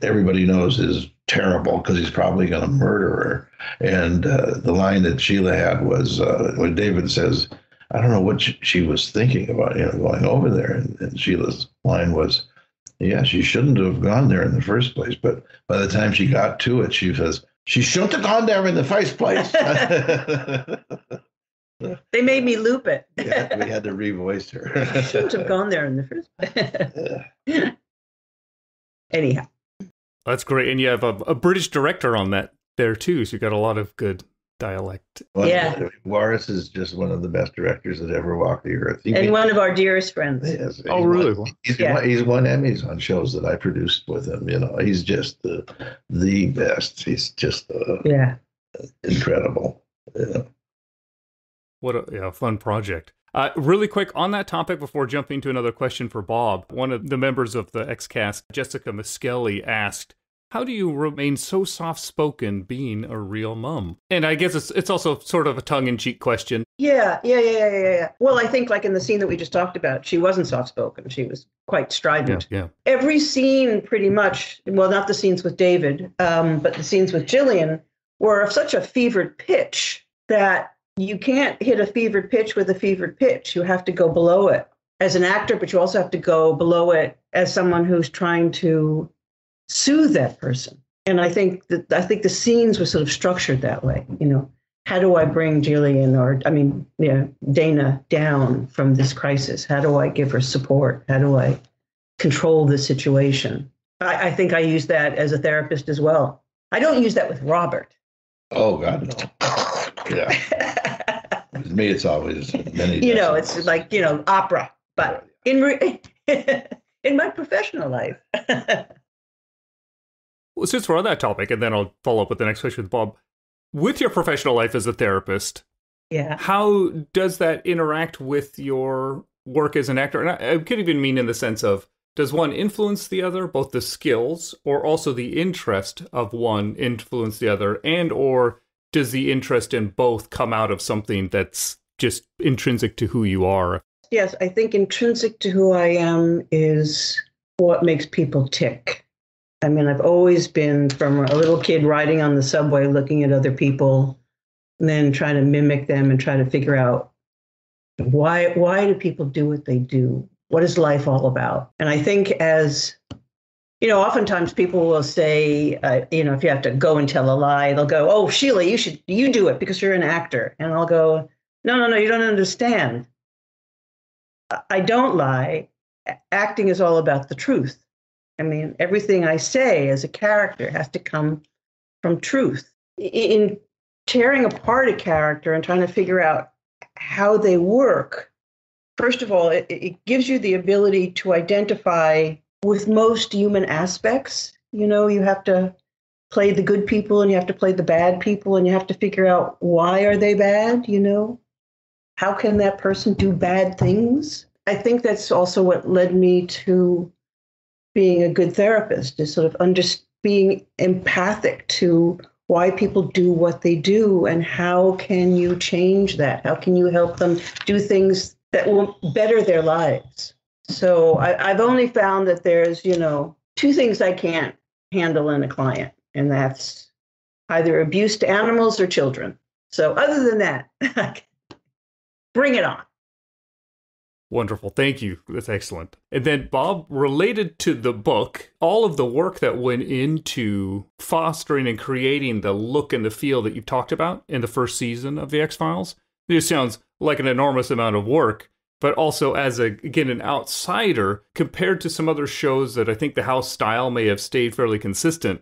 everybody knows is terrible because he's probably going to murder her. And the line that Sheila had was when David says, "I don't know what she was thinking about, going over there," and Sheila's line was, "Yeah, she shouldn't have gone there in the first place." But by the time she got to it, she says, "She shouldn't have gone there in the first place."
They made me loop it.
Yeah, we had to revoice her.
She shouldn't have gone there in the first place. Anyhow.
That's great. And you have a British director on that there too, so you got a lot of good dialect.
Yeah.
Juarez is just one of the best directors that ever walked the earth.
And one of our dearest friends.
Yes,
oh, really?
He's won Emmys on shows that I produced with him. He's just the best. He's just incredible. Yeah.
What a fun project. Really quick on that topic before jumping to another question for Bob. One of the members of the X-Cast, Jessica Miskelly, asked, "How do you remain so soft-spoken being a real mum?" And I guess it's also sort of a tongue-in-cheek question.
Yeah. Well, I think like in the scene that we just talked about, she wasn't soft-spoken. She was quite strident.
Yeah.
Every scene pretty much, well, not the scenes with David, but the scenes with Gillian were of such a fevered pitch that you can't hit a fevered pitch with a fevered pitch. You have to go below it as an actor, but you also have to go below it as someone who's trying to soothe that person. And I think the scenes were sort of structured that way. How do I bring Gillian Deana down from this crisis? How do I give her support? How do I control the situation? I think I use that as a therapist as well. I don't use that with Robert.
Oh, God, no. Yeah. With me, it's always many.
It's like, opera, but in my professional life.
Well, since we're on that topic, and then I'll follow up with the next question with Bob. With your professional life as a therapist, how does that interact with your work as an actor? And I could even mean in the sense of, does one influence the other, both the skills or also the interest of one influence the other, and or does the interest in both come out of something that's just intrinsic to who you are?
Yes, I think intrinsic to who I am is what makes people tick. I mean, I've always been from a little kid riding on the subway, looking at other people, and then trying to mimic them and try to figure out why do people do what they do? What is life all about? And I think oftentimes people will say, if you have to go and tell a lie, they'll go, "Oh, Sheila, you do it because you're an actor." And I'll go, No, you don't understand. I don't lie. Acting is all about the truth. I mean, everything I say as a character has to come from truth. In tearing apart a character and trying to figure out how they work, first of all, it gives you the ability to identify with most human aspects. You have to play the good people and you have to play the bad people and you have to figure out why are they bad, How can that person do bad things? I think that's also what led me to being a good therapist, is sort of being empathic to why people do what they do and how can you change that? How can you help them do things that will better their lives? So I've only found that there's, two things I can't handle in a client, and that's either abuse to animals or children. So other than that, bring it on.
Wonderful. Thank you. That's excellent. And then, Bob, related to the book, all of the work that went into fostering and creating the look and the feel that you've talked about in the first season of The X-Files, this sounds like an enormous amount of work, but also as, an outsider, compared to some other shows that I think the house style may have stayed fairly consistent.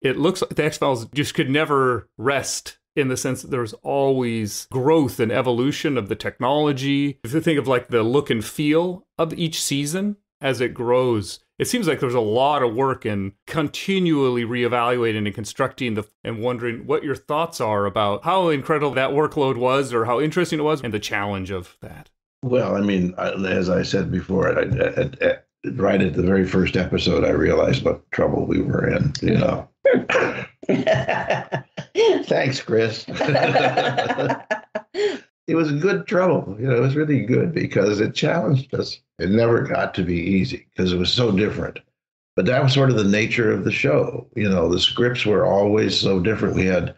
it looks like the X-Files just could never rest, in the sense that there's always growth and evolution of the technology. If you think of like the look and feel of each season as it grows, it seems like there's a lot of work in continually reevaluating and constructing and wondering what your thoughts are about how incredible that workload was, or how interesting it was, and the challenge of that.
Well, I mean, as I said before, right at the very first episode, I realized what trouble we were in, you know. Thanks, Chris. It was good trouble. You know, it was really good because it challenged us. It never got to be easy because it was so different. But that was sort of the nature of the show. You know, the scripts were always so different. We had,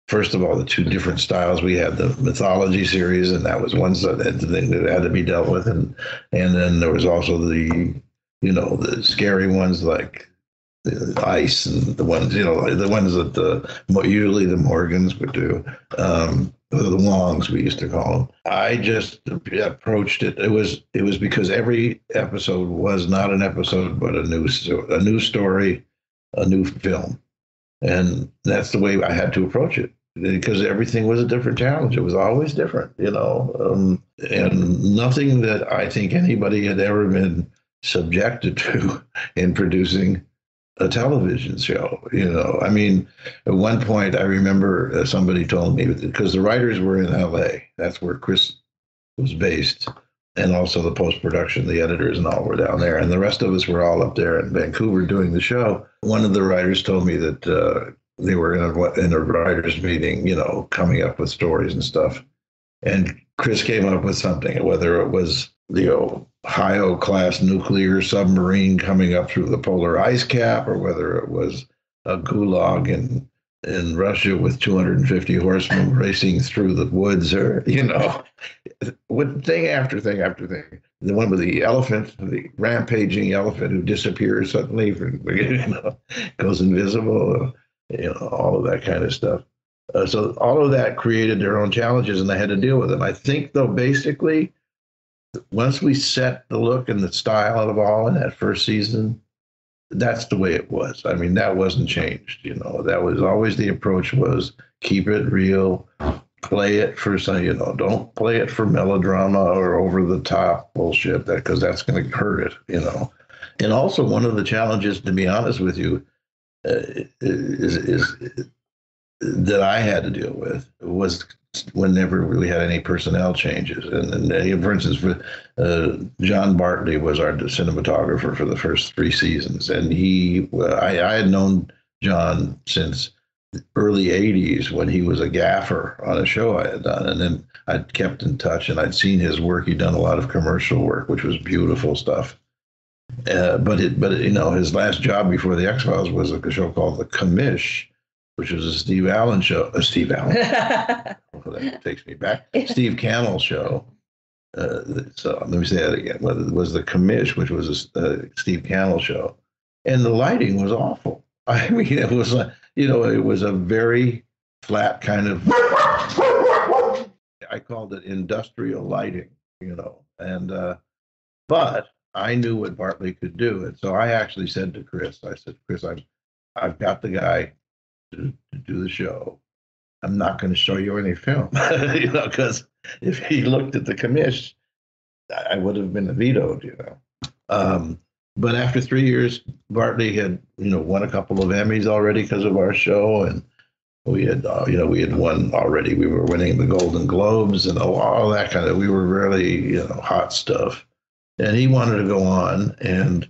first of all, the two different styles. We had the mythology series, and that was one thing that had to be dealt with. And then there was also the, you know, the scary ones like the ice, and the ones, you know, the ones that usually the Morgans would do, the Longs we used to call them. I just approached it. It was because every episode was not an episode, but a new story, a new film, and that's the way I had to approach it, because everything was a different challenge. It was always different, you know, and nothing that I think anybody had ever been subjected to in producing a television show. You know, I mean, at one point I remember somebody told me, because the writers were in LA, that's where Chris was based, and also the post-production, the editors and all were down there, and the rest of us were all up there in Vancouver doing the show. One of the writers told me that they were in a writers meeting, you know, coming up with stories and stuff, and Chris came up with something, whether it was the Ohio-class nuclear submarine coming up through the polar ice cap, or whether it was a gulag in Russia with 250 horsemen racing through the woods, or, you know, with thing after thing after thing. The one with the elephant, the rampaging elephant who disappears suddenly, you know, goes invisible, you know, all of that kind of stuff. So all of that created their own challenges, and I had to deal with them. I think, though, basically, once we set the look and the style of all in that first season, that's the way it was. I mean, that wasn't changed. You know, that was always the approach, was keep it real, play it for some, you know, don't play it for melodrama or over the top bullshit, because that's going to hurt it, you know. And also, one of the challenges, to be honest with you, is that I had to deal with was whenever we had any personnel changes. And for instance, John Bartley was our cinematographer for the first 3 seasons. And I had known John since the early 80s when he was a gaffer on a show I had done. And then I'd kept in touch, and I'd seen his work. He'd done a lot of commercial work, which was beautiful stuff. But you know, his last job before the X-Files was a show called The Commish, which was a Steve Allen show. Steve Allen. That takes me back. Steve Cannell show. So let me say that again. It was The Commish, which was a Steve Cannell show. And the lighting was awful. I mean, it was, you know, it was a very flat kind of, I called it industrial lighting, you know. And, but I knew what Bartley could do. And so I actually said to Chris, Chris, I've got the guy to do the show. I'm not going to show you any film, you know, because if he looked at The Commish, I would have been vetoed, you know. But after 3 years, Bartley had, you know, won a couple of Emmys already because of our show, and we had, you know, we had won already. We were winning the Golden Globes and all that kind of. We were really, you know, hot stuff. And he wanted to go on, and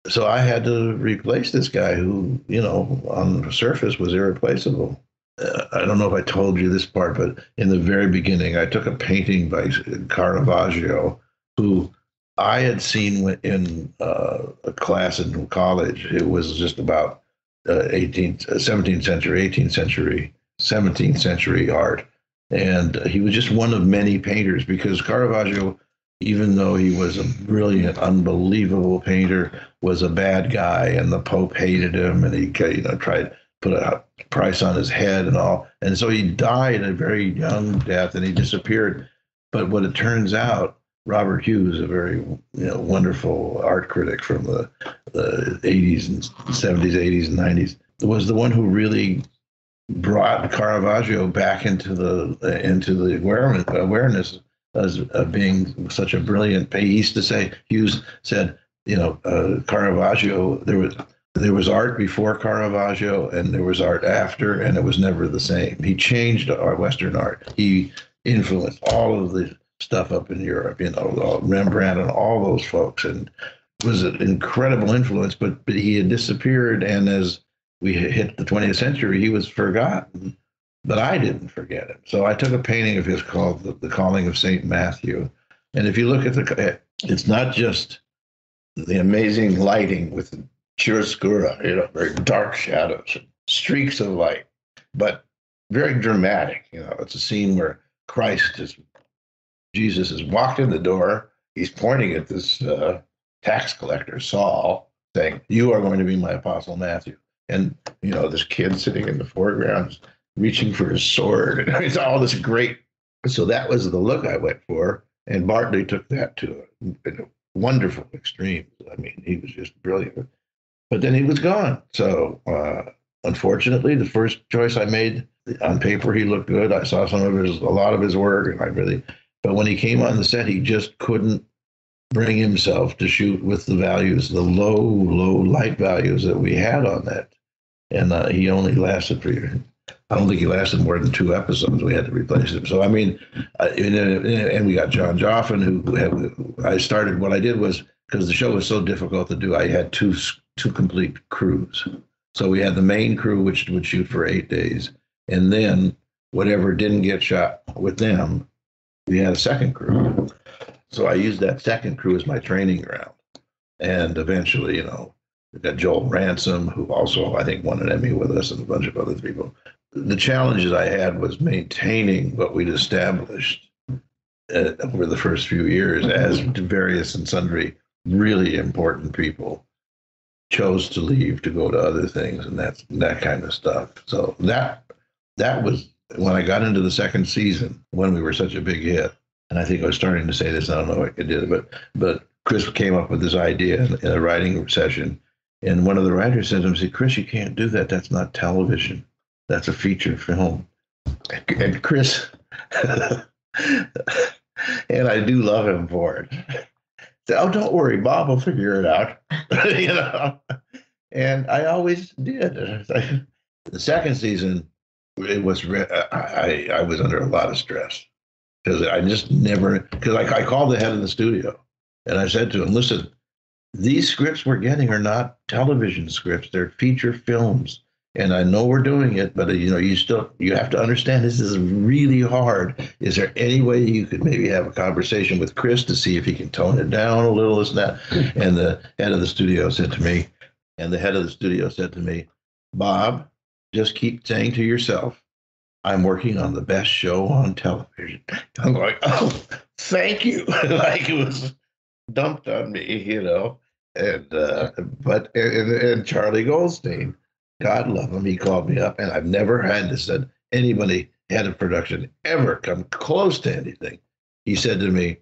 so I had to replace this guy who, you know, on the surface was irreplaceable. I don't know if I told you this part, but in the very beginning, I took a painting by Caravaggio, who I had seen in a class in college. It was just about 17th century, 18th century, 17th century art. And he was just one of many painters, because Caravaggio, even though he was a brilliant, unbelievable painter, was a bad guy, and the Pope hated him, and he, you know, tried to put a price on his head and all. And so he died a very young death, and he disappeared. But what it turns out, Robert Hughes, a very, you know, wonderful art critic from the 80s and 70s, 80s, and 90s, was the one who really brought Caravaggio back into the awareness as being such a brilliant. He used to say, Hughes said, Caravaggio, there was art before Caravaggio and there was art after, and it was never the same. He changed our Western art. He influenced all of the stuff up in Europe, Rembrandt and all those folks, and was an incredible influence, but he had disappeared, and as we hit the 20th century, he was forgotten, but I didn't forget him. So I took a painting of his called The Calling of St. Matthew, and if you look at it's not just the amazing lighting with chiaroscuro, very dark shadows, streaks of light, but very dramatic. It's a scene where Jesus has walked in the door. He's pointing at this tax collector, Saul, saying, "You are going to be my apostle Matthew." And, this kid sitting in the foreground reaching for his sword. And it's all this great. So that was the look I went for. And Bartley took that to a wonderful extreme. I mean, he was just brilliant. But then he was gone. So unfortunately, the first choice I made, on paper, he looked good. I saw a lot of his work, and but when he came on the set, he just couldn't bring himself to shoot with the values, the low light values that we had on that. And he only lasted I don't think he lasted more than 2 episodes. We had to replace him. So, I mean, and we got John Joffin, what I did was, because the show was so difficult to do, I had two complete crews. So we had the main crew, which would shoot for 8 days. And then whatever didn't get shot with them, we had a second crew. So I used that second crew as my training ground. And eventually, we got Joel Ransom, who also, I think, won an Emmy with us, and a bunch of other people. The challenges I had was maintaining what we'd established over the first few years, as various and sundry really important people chose to leave to go to other things, and that kind of stuff. So that was when I got into the second season, when we were such a big hit. And I think I was starting to say this, I don't know if I did it, but Chris came up with this idea in a writing session. And one of the writers said to him, "Chris, you can't do that. That's not television. That's a feature film." And Chris, and I do love him for it, said, "Oh, don't worry, Bob will figure it out." And I always did. The second season, it was I was under a lot of stress, because I just never, because I called the head of the studio and I said to him, "Listen, these scripts we're getting are not television scripts. They're feature films. And I know we're doing it, but you have to understand this is really hard. Is there any way you could maybe have a conversation with Chris to see if he can tone it down a little, this and that?" And the head of the studio said to me, "Bob, just keep saying to yourself, I'm working on the best show on television." I'm like, "Oh, thank you." Like it was dumped on me, And and Charlie Goldstein, God love him, he called me up, and I've never had this, said anybody head of production ever come close to anything. He said to me,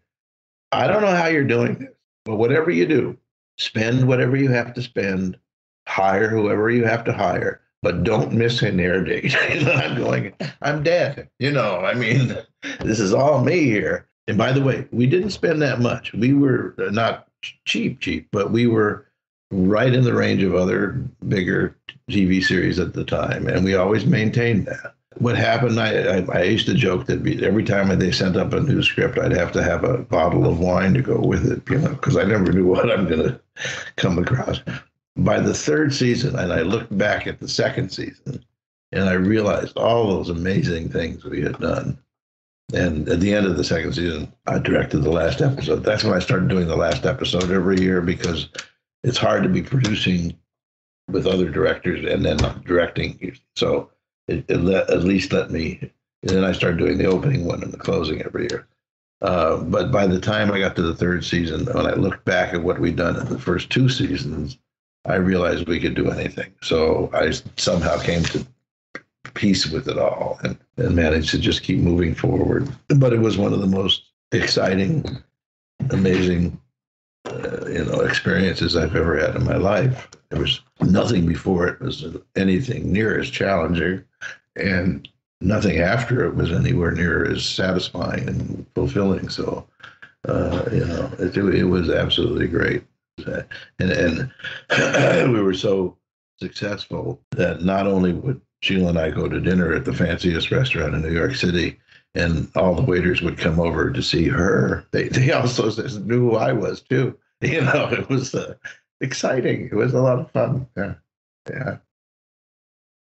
"I don't know how you're doing this, but whatever you do, spend whatever you have to spend, hire whoever you have to hire, but don't miss an air date." I'm going, I'm dead. I mean, this is all me here. And by the way, we didn't spend that much. We were not cheap, but we were right in the range of other bigger TV series at the time. And we always maintained that. What happened, I used to joke that every time they sent up a new script, I'd have to have a bottle of wine to go with it, because I never knew what I'm going to come across. By the third season, and I looked back at the second season, and I realized all those amazing things we had done. And at the end of the second season, I directed the last episode. That's when I started doing the last episode every year, because it's hard to be producing with other directors and then not directing. So it at least let me, and then I started doing the opening one and the closing every year. But by the time I got to the third season, when I looked back at what we'd done in the first 2 seasons, I realized we could do anything. So I somehow came to peace with it all and managed to just keep moving forward. But it was one of the most exciting, amazing experiences I've ever had in my life. There was nothing before it was anything near as challenging, and nothing after it was anywhere near as satisfying and fulfilling. So, it was absolutely great. And we were so successful that not only would Sheila and I go to dinner at the fanciest restaurant in New York City, and all the waiters would come over to see her. They also knew who I was too. It was exciting. It was a lot of fun. Yeah.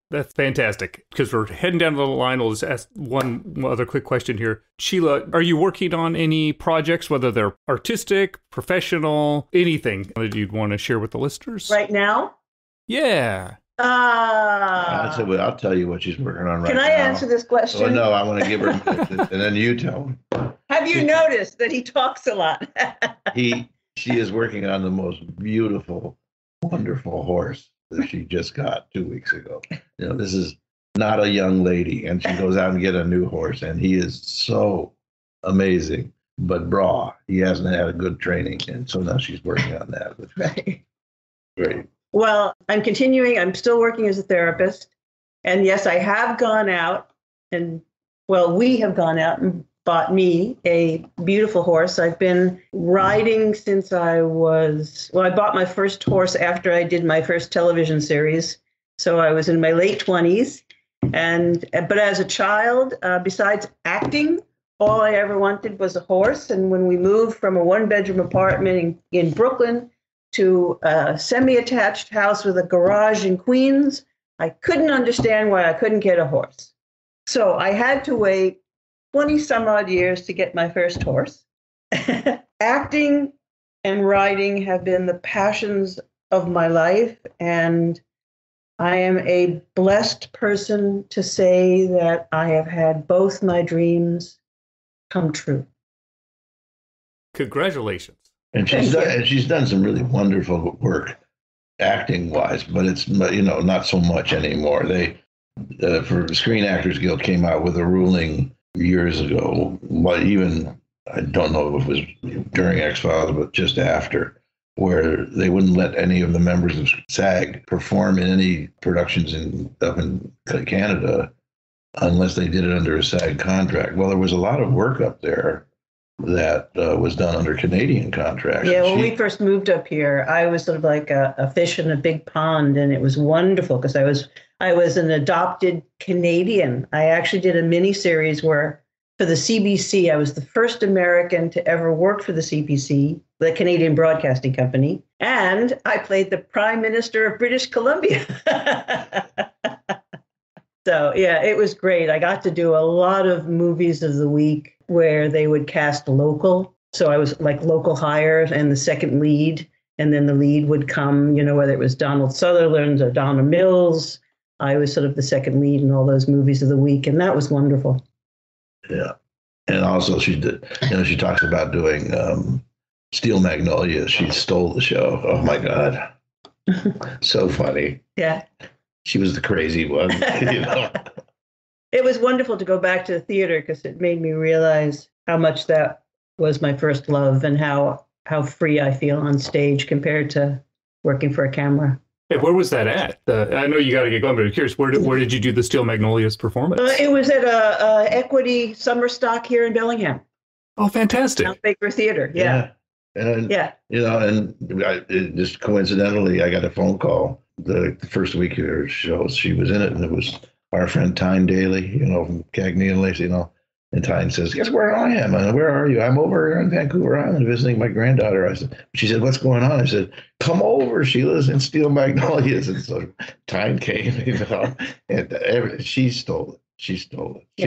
That's fantastic. Because we're heading down the line, we'll just ask one other quick question here. Sheila, are you working on any projects, whether they're artistic, professional, anything that you'd want to share with the listeners?
Right now?
Yeah.
I'll tell you what she's working on right now.
Can I answer this question?
Oh, no, I want to give her, and then you tell me.
Have you noticed that he talks a lot?
She is working on the most beautiful, wonderful horse that she just got 2 weeks ago. This is not a young lady, and she goes out and get a new horse, and he is so amazing, but he hasn't had a good training, and so now she's working on that.
Right.
Great.
Well, I'm continuing. I'm still working as a therapist. And yes, I have gone out we have gone out and bought me a beautiful horse. I've been riding since I bought my first horse after I did my first television series. So I was in my late 20s. But as a child, besides acting, all I ever wanted was a horse. And when we moved from a one-bedroom apartment in Brooklyn to a semi-attached house with a garage in Queens, I couldn't understand why I couldn't get a horse. So I had to wait 20 some odd years to get my first horse. Acting and writing have been the passions of my life, and I am a blessed person to say that I have had both my dreams come true.
Congratulations.
And she's done some really wonderful work acting-wise, but it's not so much anymore. For the Screen Actors Guild came out with a ruling years ago, but even I don't know if it was during X-Files, but just after, where they wouldn't let any of the members of SAG perform in any productions up in Canada unless they did it under a SAG contract. Well, there was a lot of work up there that was done under Canadian contracts.
Yeah, when we first moved up here, I was sort of like a fish in a big pond, and it was wonderful because I was an adopted Canadian. I actually did a miniseries where for the CBC, I was the first American to ever work for the CBC, the Canadian Broadcasting Company, and I played the Prime Minister of British Columbia. So, yeah, it was great. I got to do a lot of movies of the week where they would cast local. So I was like local hire and the second lead, and then the lead would come, whether it was Donald Sutherland or Donna Mills. I was sort of the second lead in all those movies of the week, and that was wonderful.
Yeah. And also she did, she talks about doing Steel Magnolias. She stole the show. Oh, my God. So funny.
Yeah.
She was the crazy one,
It was wonderful to go back to the theater because it made me realize how much that was my first love and how free I feel on stage compared to working for a camera.
Hey, where was that at? I know you got to get going, but I'm curious, where did you do the Steel Magnolias performance?
It was at a Equity summer stock here in Bellingham.
Oh, fantastic.
Mount Baker Theater, yeah.
And just coincidentally, I got a phone call the first week of her show. She was in it, and it was our friend Tyne Daly, from Cagney and Lacey, And Tyne says, "Guess where I am? And where are you? I'm over here in Vancouver Island visiting my granddaughter." She said, "What's going on?" I said, "Come over. Sheila's in Steel Magnolias." And so Tyne came, and she stole it. She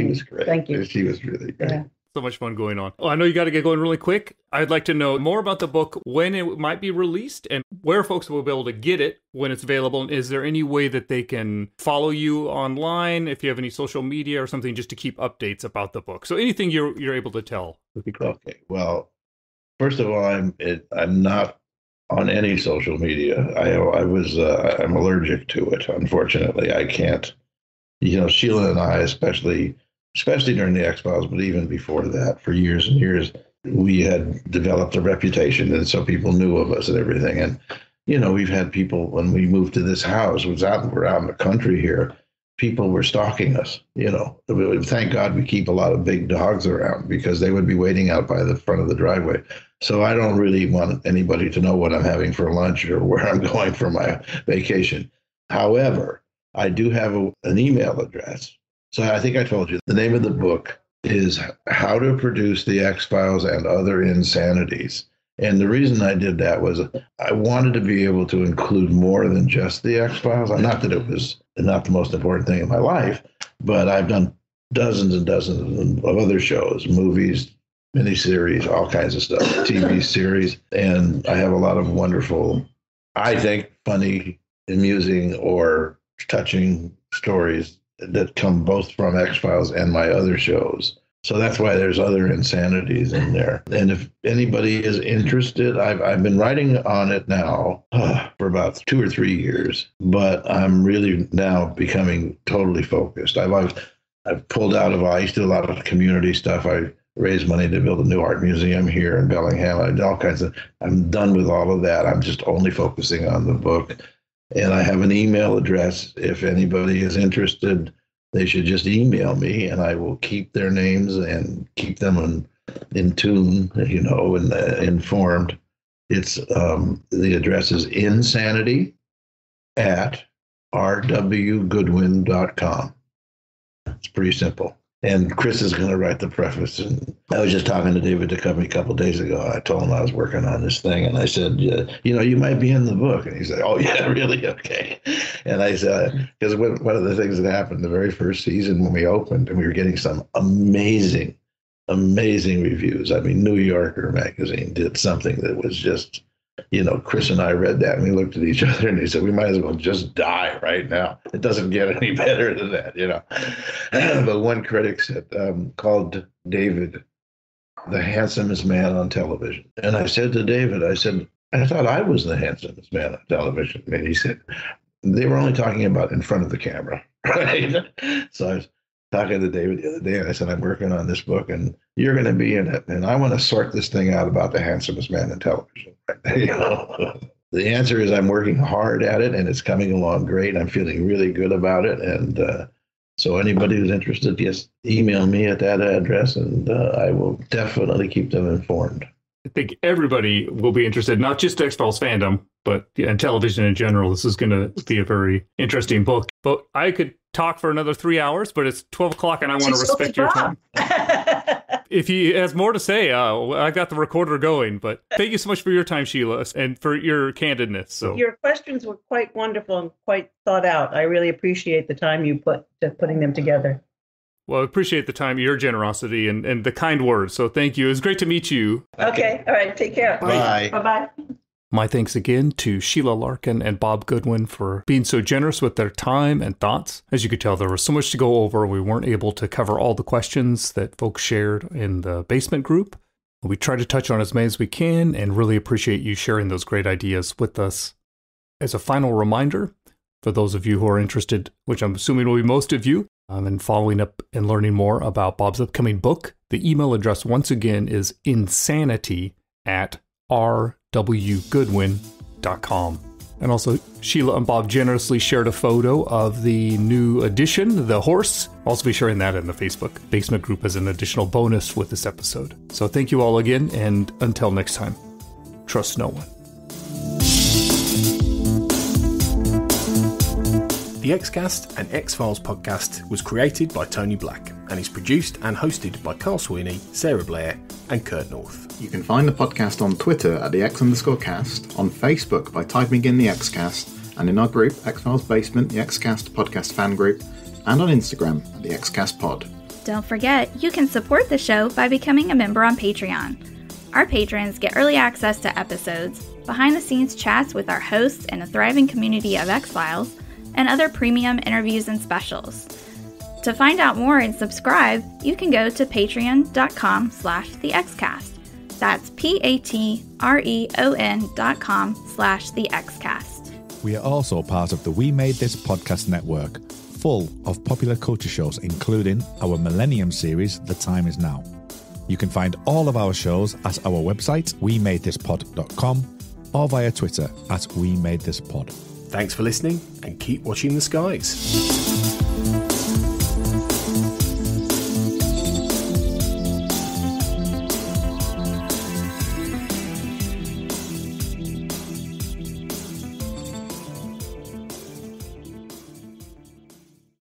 was great.
Thank you.
She was really great.
Yeah.
So much fun going on. Oh, I know you got to get going really quick. I'd like to know more about the book, when it might be released, and where folks will be able to get it when it's available. And is there any way that they can follow you online, if you have any social media or something, just to keep updates about the book? So anything you're able to tell would be great.
Okay. Well, first of all, I'm not on any social media. I'm allergic to it. Unfortunately, I can't. Sheila and I, especially during the X-Files, but even before that, for years and years, we had developed a reputation, and so people knew of us and everything. And, we've had people, when we moved to this house, we're out in the country here, people were stalking us, Thank God we keep a lot of big dogs around, because they would be waiting out by the front of the driveway. So I don't really want anybody to know what I'm having for lunch or where I'm going for my vacation. However, I do have an email address. So I think I told you the name of the book is How to Produce the X-Files and Other Insanities. And the reason I did that was I wanted to be able to include more than just the X-Files. Not that it was not the most important thing in my life, but I've done dozens and dozens of other shows, movies, miniseries, all kinds of stuff, TV series. And I have a lot of wonderful, I think, funny, amusing, or touching stories that come both from X-Files and my other shows. So that's why there's Other Insanities in there. And if anybody is interested, I've been writing on it now for about 2 or 3 years, but I'm really now becoming totally focused. I've pulled out of, I used to do a lot of community stuff. I raised money to build a new art museum here in Bellingham. I did all kinds of, I'm done with all of that. I'm just only focusing on the book. And I have an email address. If anybody is interested, they should just email me, and I will keep their names and keep them in tune, and informed. It's the address is insanity@rwgoodwin.com. It's pretty simple. And Chris is going to write the preface. And I was just talking to David Duchovny a couple of days ago. I told him I was working on this thing, and I said, you might be in the book. And he said, oh, yeah, really? Okay. And I said, because one of the things that happened the very first season when we opened, and we were getting some amazing reviews. I mean, New Yorker magazine did something that was just, Chris and I read that, and we looked at each other, and he said, we might as well just die right now. It doesn't get any better than that, But one critic said, called David the handsomest man on television. And I said to David, I thought I was the handsomest man on television. And he said, they were only talking about in front of the camera, right? So I was talking to David the other day, and I said, I'm working on this book, and you're going to be in it, and I want to sort this thing out about the handsomest man in television. The answer is I'm working hard at it, and it's coming along great. I'm feeling really good about it, and so anybody who's interested, just email me at that address, and I will definitely keep them informed.
I think everybody will be interested, not just X-Files fandom, but and television in general. This is going to be a very interesting book. But I could talk for another 3 hours, but it's 12 o'clock and I want to respect your time. If he has more to say, I got the recorder going. But thank you so much for your time, Sheila, and for your candidness. So
your questions were quite wonderful and quite thought out. I really appreciate the time you put to putting them together.
Well, I appreciate the time, your generosity, and the kind words. So thank you. It was great to meet you.
Okay. All right. Take care.
Bye.
Bye-bye.
My thanks again to Sheila Larken and Bob Goodwin for being so generous with their time and thoughts. As you could tell, there was so much to go over. We weren't able to cover all the questions that folks shared in the basement group. We try to touch on as many as we can and really appreciate you sharing those great ideas with us. As a final reminder, for those of you who are interested, which I'm assuming will be most of you, and following up and learning more about Bob's upcoming book, the email address once again is insanity@rwgoodwin.com. And also, Sheila and Bob generously shared a photo of the new edition, the horse. I'll also be sharing that in the Facebook basement group as an additional bonus with this episode. So thank you all again, and until next time, trust no one.
The Xcast and X-Files podcast was created by Tony Black and is produced and hosted by Carl Sweeney, Sarah Blair and Kurt North.
You can find the podcast on Twitter at the X_cast, on Facebook by typing in the Xcast, and in our group, X-Files Basement, the Xcast podcast fan group, and on Instagram at the Xcast pod.
Don't forget, you can support the show by becoming a member on Patreon. Our patrons get early access to episodes, behind-the-scenes chats with our hosts and a thriving community of X-Files, and other premium interviews and specials. To find out more and subscribe, you can go to patreon.com/thexcast. That's patreon.com/thexcast.
We are also part of the We Made This podcast network, full of popular culture shows, including our Millennium series, The Time Is Now. You can find all of our shows at our website, wemadethispod.com, or via Twitter at wemadethispod.
Thanks for listening and keep watching the skies.